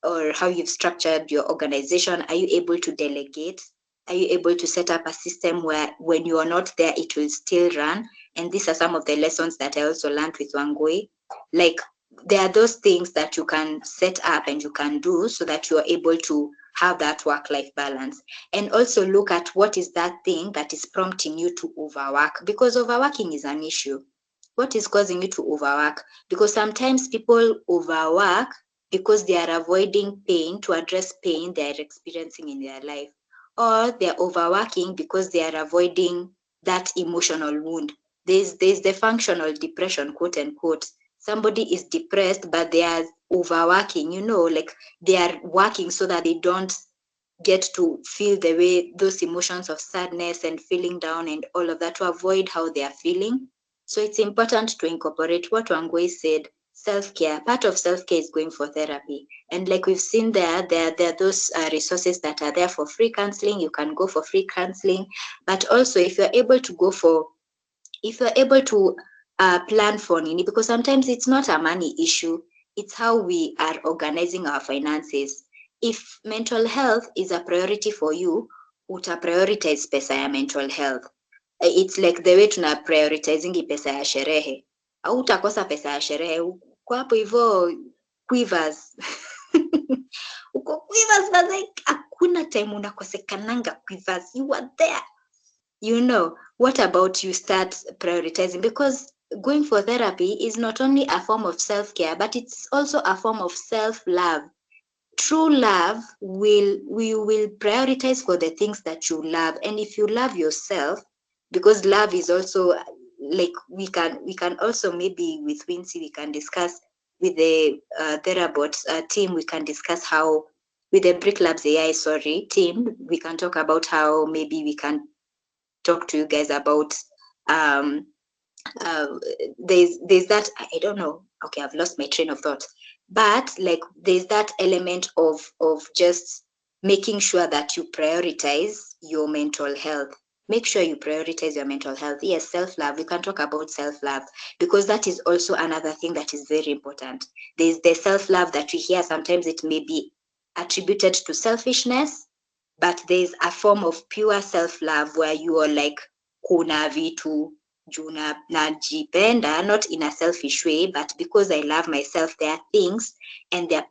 or how you've structured your organization. Are you able to delegate? Are you able to set up a system where when you are not there it will still run? And these are some of the lessons that I also learned with Wangui. Like, there are those things that you can set up and you can do so that you are able to have that work-life balance. And also look at what is that thing that is prompting you to overwork, because overworking is an issue. What is causing you to overwork? Because sometimes people overwork because they are avoiding pain, to address pain they are experiencing in their life, or they're overworking because they are avoiding that emotional wound. There's the functional depression, quote unquote. Somebody is depressed, but they are overworking, like they are working so that they don't get to feel the way, those emotions of sadness and feeling down and all of that, to avoid how they are feeling. So it's important to incorporate what Wangui said, self-care. Part of self-care is going for therapy. And like we've seen there are those resources that are there for free counseling. You can go for free counseling. But also, if you're able to plan for Nini, because sometimes it's not a money issue, it's how we are organizing our finances. If mental health is a priority for you, uta prioritize pesa ya mental health. It's like the way tuna prioritizing pesa ya sherehe. Au utakosa pesa ya sherehe, uko hapo hivyo quivers. Uko quivers, but like hakuna time unakosekananga quivers. You are there. What about you start prioritizing? Because going for therapy is not only a form of self-care, but it's also a form of self-love. True love we will prioritize for the things that you love. And if you love yourself, because love is also like, we can also, maybe with Wincy, we can discuss with the Therabot team, we can discuss how, with the Brick Labs AI team, we can talk about how maybe we can talk to you guys about there's that, I don't know, okay, I've lost my train of thought, but like there's that element of just making sure that you prioritize your mental health. Make sure you prioritize your mental health. Yes, self-love, we can talk about self-love, because that is also another thing that is very important. There's the self-love that we hear, sometimes it may be attributed to selfishness, but there's a form of pure self-love where you are like, kuna vitu juna najipenda, not in a selfish way, but because I love myself, there are things, and there are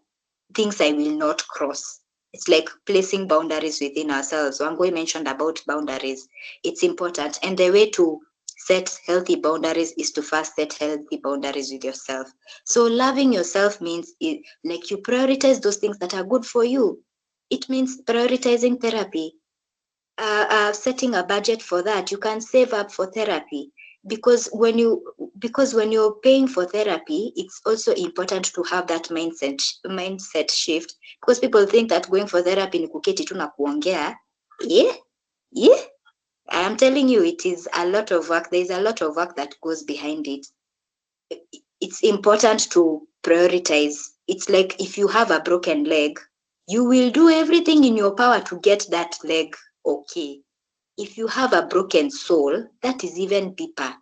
things I will not cross. It's like placing boundaries within ourselves. Wangui mentioned about boundaries. It's important. And the way to set healthy boundaries is to first set healthy boundaries with yourself. So loving yourself means like you prioritize those things that are good for you. It means prioritizing therapy, setting a budget for that. You can save up for therapy, because when you're paying for therapy, it's also important to have that mindset shift, because people think that going for therapy ni kuketi tu na kuongea. Yeah, I am telling you, it is a lot of work. There is a lot of work that goes behind it. It's important to prioritize. It's like if you have a broken leg, you will do everything in your power to get that leg okay. If you have a broken soul, that is even deeper.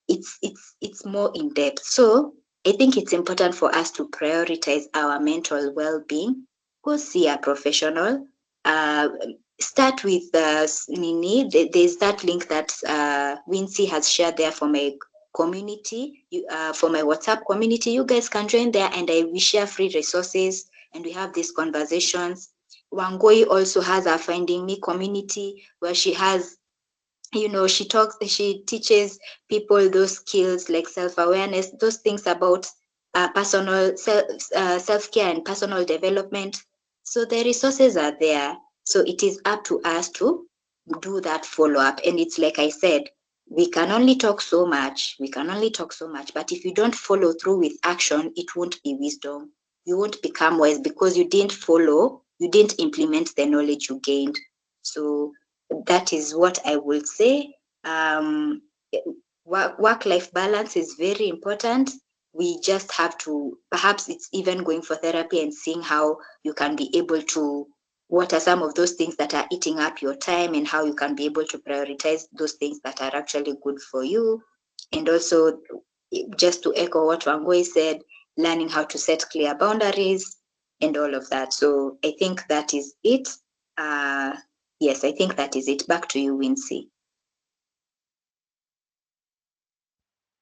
It's more in depth. So I think it's important for us to prioritize our mental well-being. Go see a professional. Start with Nini. There's that link that Wincy has shared there for my community, for my WhatsApp community. You guys can join there, and we share free resources, and we have these conversations. Wangui also has a Finding Me community where she has, she teaches people those skills like self-awareness, those things about personal self-care and personal development. So the resources are there. So it is up to us to do that follow-up. And it's like I said, we can only talk so much. But if you don't follow through with action, it won't be wisdom. You won't become wise because you didn't implement the knowledge you gained. So that is what I will say. work-life balance is very important. We just have to, perhaps it's even going for therapy and seeing how you can be able to, what are some of those things that are eating up your time and how you can be able to prioritize those things that are actually good for you. And also, just to echo what Wangoi said, learning how to set clear boundaries and all of that. So I think that is it. Yes, I think that is it. Back to you, Wincy.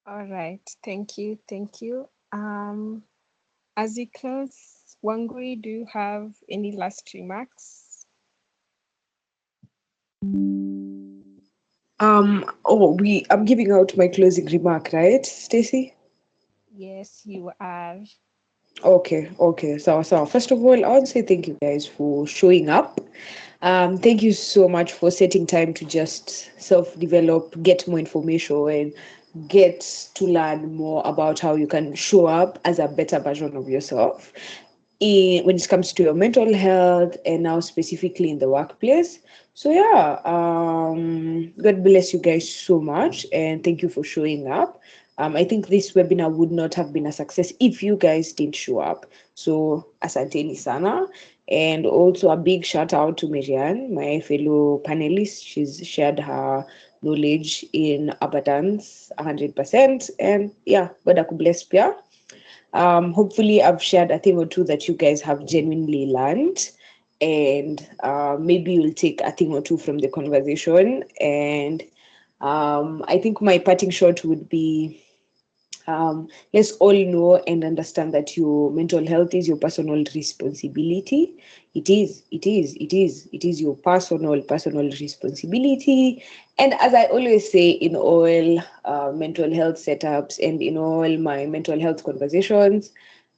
All right. Thank you. Thank you. As we close, Wangui, do you have any last remarks? I'm giving out my closing remark, right, Stacey? Yes, you are. Okay. So first of all, I want to say thank you guys for showing up. Thank you so much for setting time to just self-develop, get more information, and get to learn more about how you can show up as a better version of yourself when it comes to your mental health and now specifically in the workplace. So yeah, God bless you guys so much and thank you for showing up. I think this webinar would not have been a success if you guys didn't show up. So asanteni sana. And also a big shout out to Marianne, my fellow panelist. She's shared her knowledge in abundance 100%. And yeah, God bless Pia. Hopefully, I've shared a thing or two that you guys have genuinely learned, and maybe you'll take a thing or two from the conversation. And I think my parting shot would be let's all know and understand that your mental health is your personal responsibility. It is your personal responsibility. And as I always say in all mental health setups and in all my mental health conversations,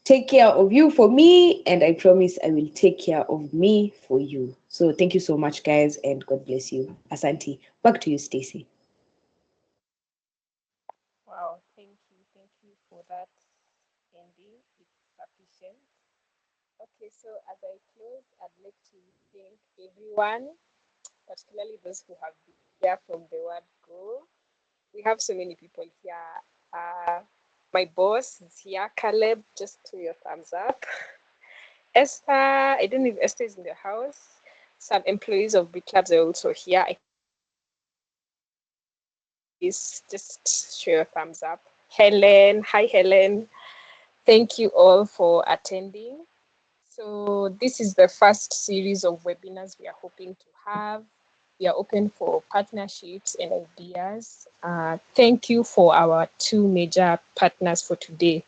take care of you for me, and I promise I will take care of me for you. So thank you so much, guys, and God bless you. Asante. Back to you, Stacey. Wow, thank you. Thank you for that ending. It's sufficient. Okay, so as I close, I'd like to thank everyone, particularly those who have been here from the word go. We have so many people here. My boss is here, Caleb, just throw your thumbs up. Esther, I don't know if Esther is in the house. Some employees of Big Clubs are also here. Just show your thumbs up. Helen, hi Helen. Thank you all for attending. So this is the first series of webinars we are hoping to have. We are open for partnerships and ideas. Thank you for our two major partners for today,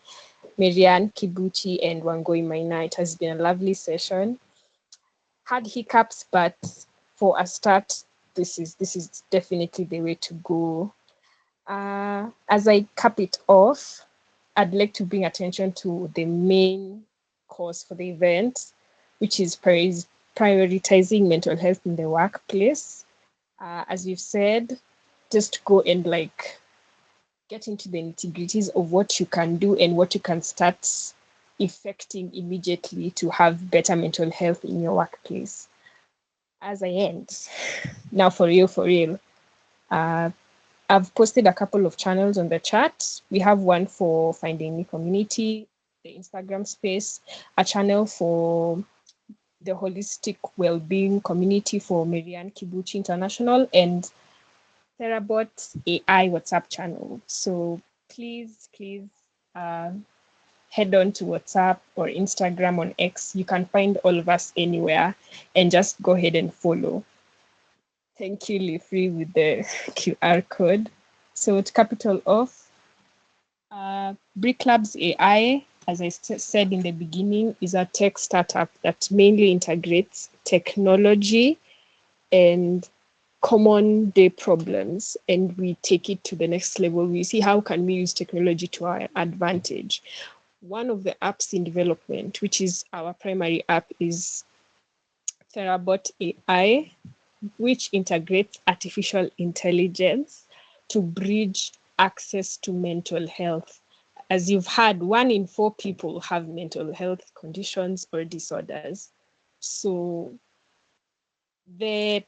Marianne Kibuchi and Wangoi Maina. It has been a lovely session. Had hiccups, but for a start, this is definitely the way to go. As I cap it off, I'd like to bring attention to the main cause for the event, which is prioritizing mental health in the workplace. As you've said, just go and get into the nitty-gritties of what you can do and what you can start effecting immediately to have better mental health in your workplace. As I end, now for real, I've posted a couple of channels on the chat. We have one for Finding Me Community, the Instagram space, a channel for the Holistic Wellbeing Community for Marianne Kibuchi International, and Therabot AI WhatsApp channel. So please head on to WhatsApp or Instagram on X. You can find all of us anywhere and just go ahead and follow. Thank you, Leafree, with the QR code. So to cap it all off, Brick Labs AI, as I said in the beginning, is a tech startup that mainly integrates technology and common day problems, and we take it to the next level. We see how can we use technology to our advantage. One of the apps in development, which is our primary app, is Therabot AI, which integrates artificial intelligence to bridge access to mental health. As you've heard, 1 in 4 people have mental health conditions or disorders. So the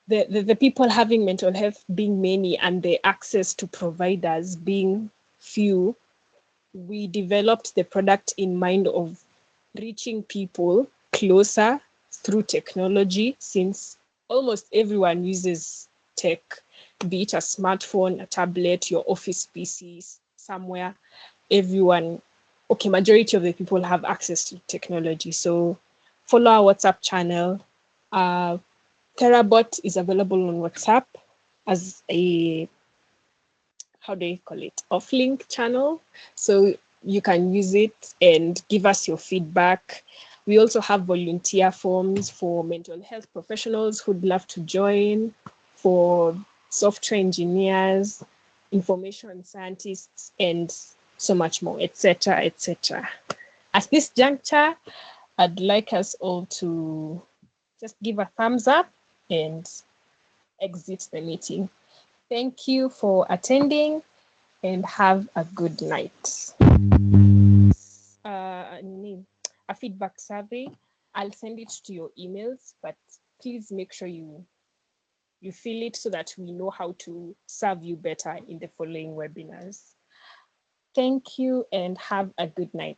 the people having mental health being many and the access to providers being few, we developed the product in mind of reaching people closer through technology, since almost everyone uses tech, be it a smartphone, a tablet, your office PCs, somewhere. Everyone, okay, majority of the people have access to technology. So follow our WhatsApp channel. Therabot is available on WhatsApp as a, how do you call it, off link channel. So you can use it and give us your feedback. We also have volunteer forms for mental health professionals who'd love to join, for software engineers, information scientists, and so much more, etc., etc. At this juncture, I'd like us all to just give a thumbs up and exit the meeting. Thank you for attending and have a good night. A feedback survey. I'll send it to your emails, but please make sure you fill it so that we know how to serve you better in the following webinars. Thank you and have a good night.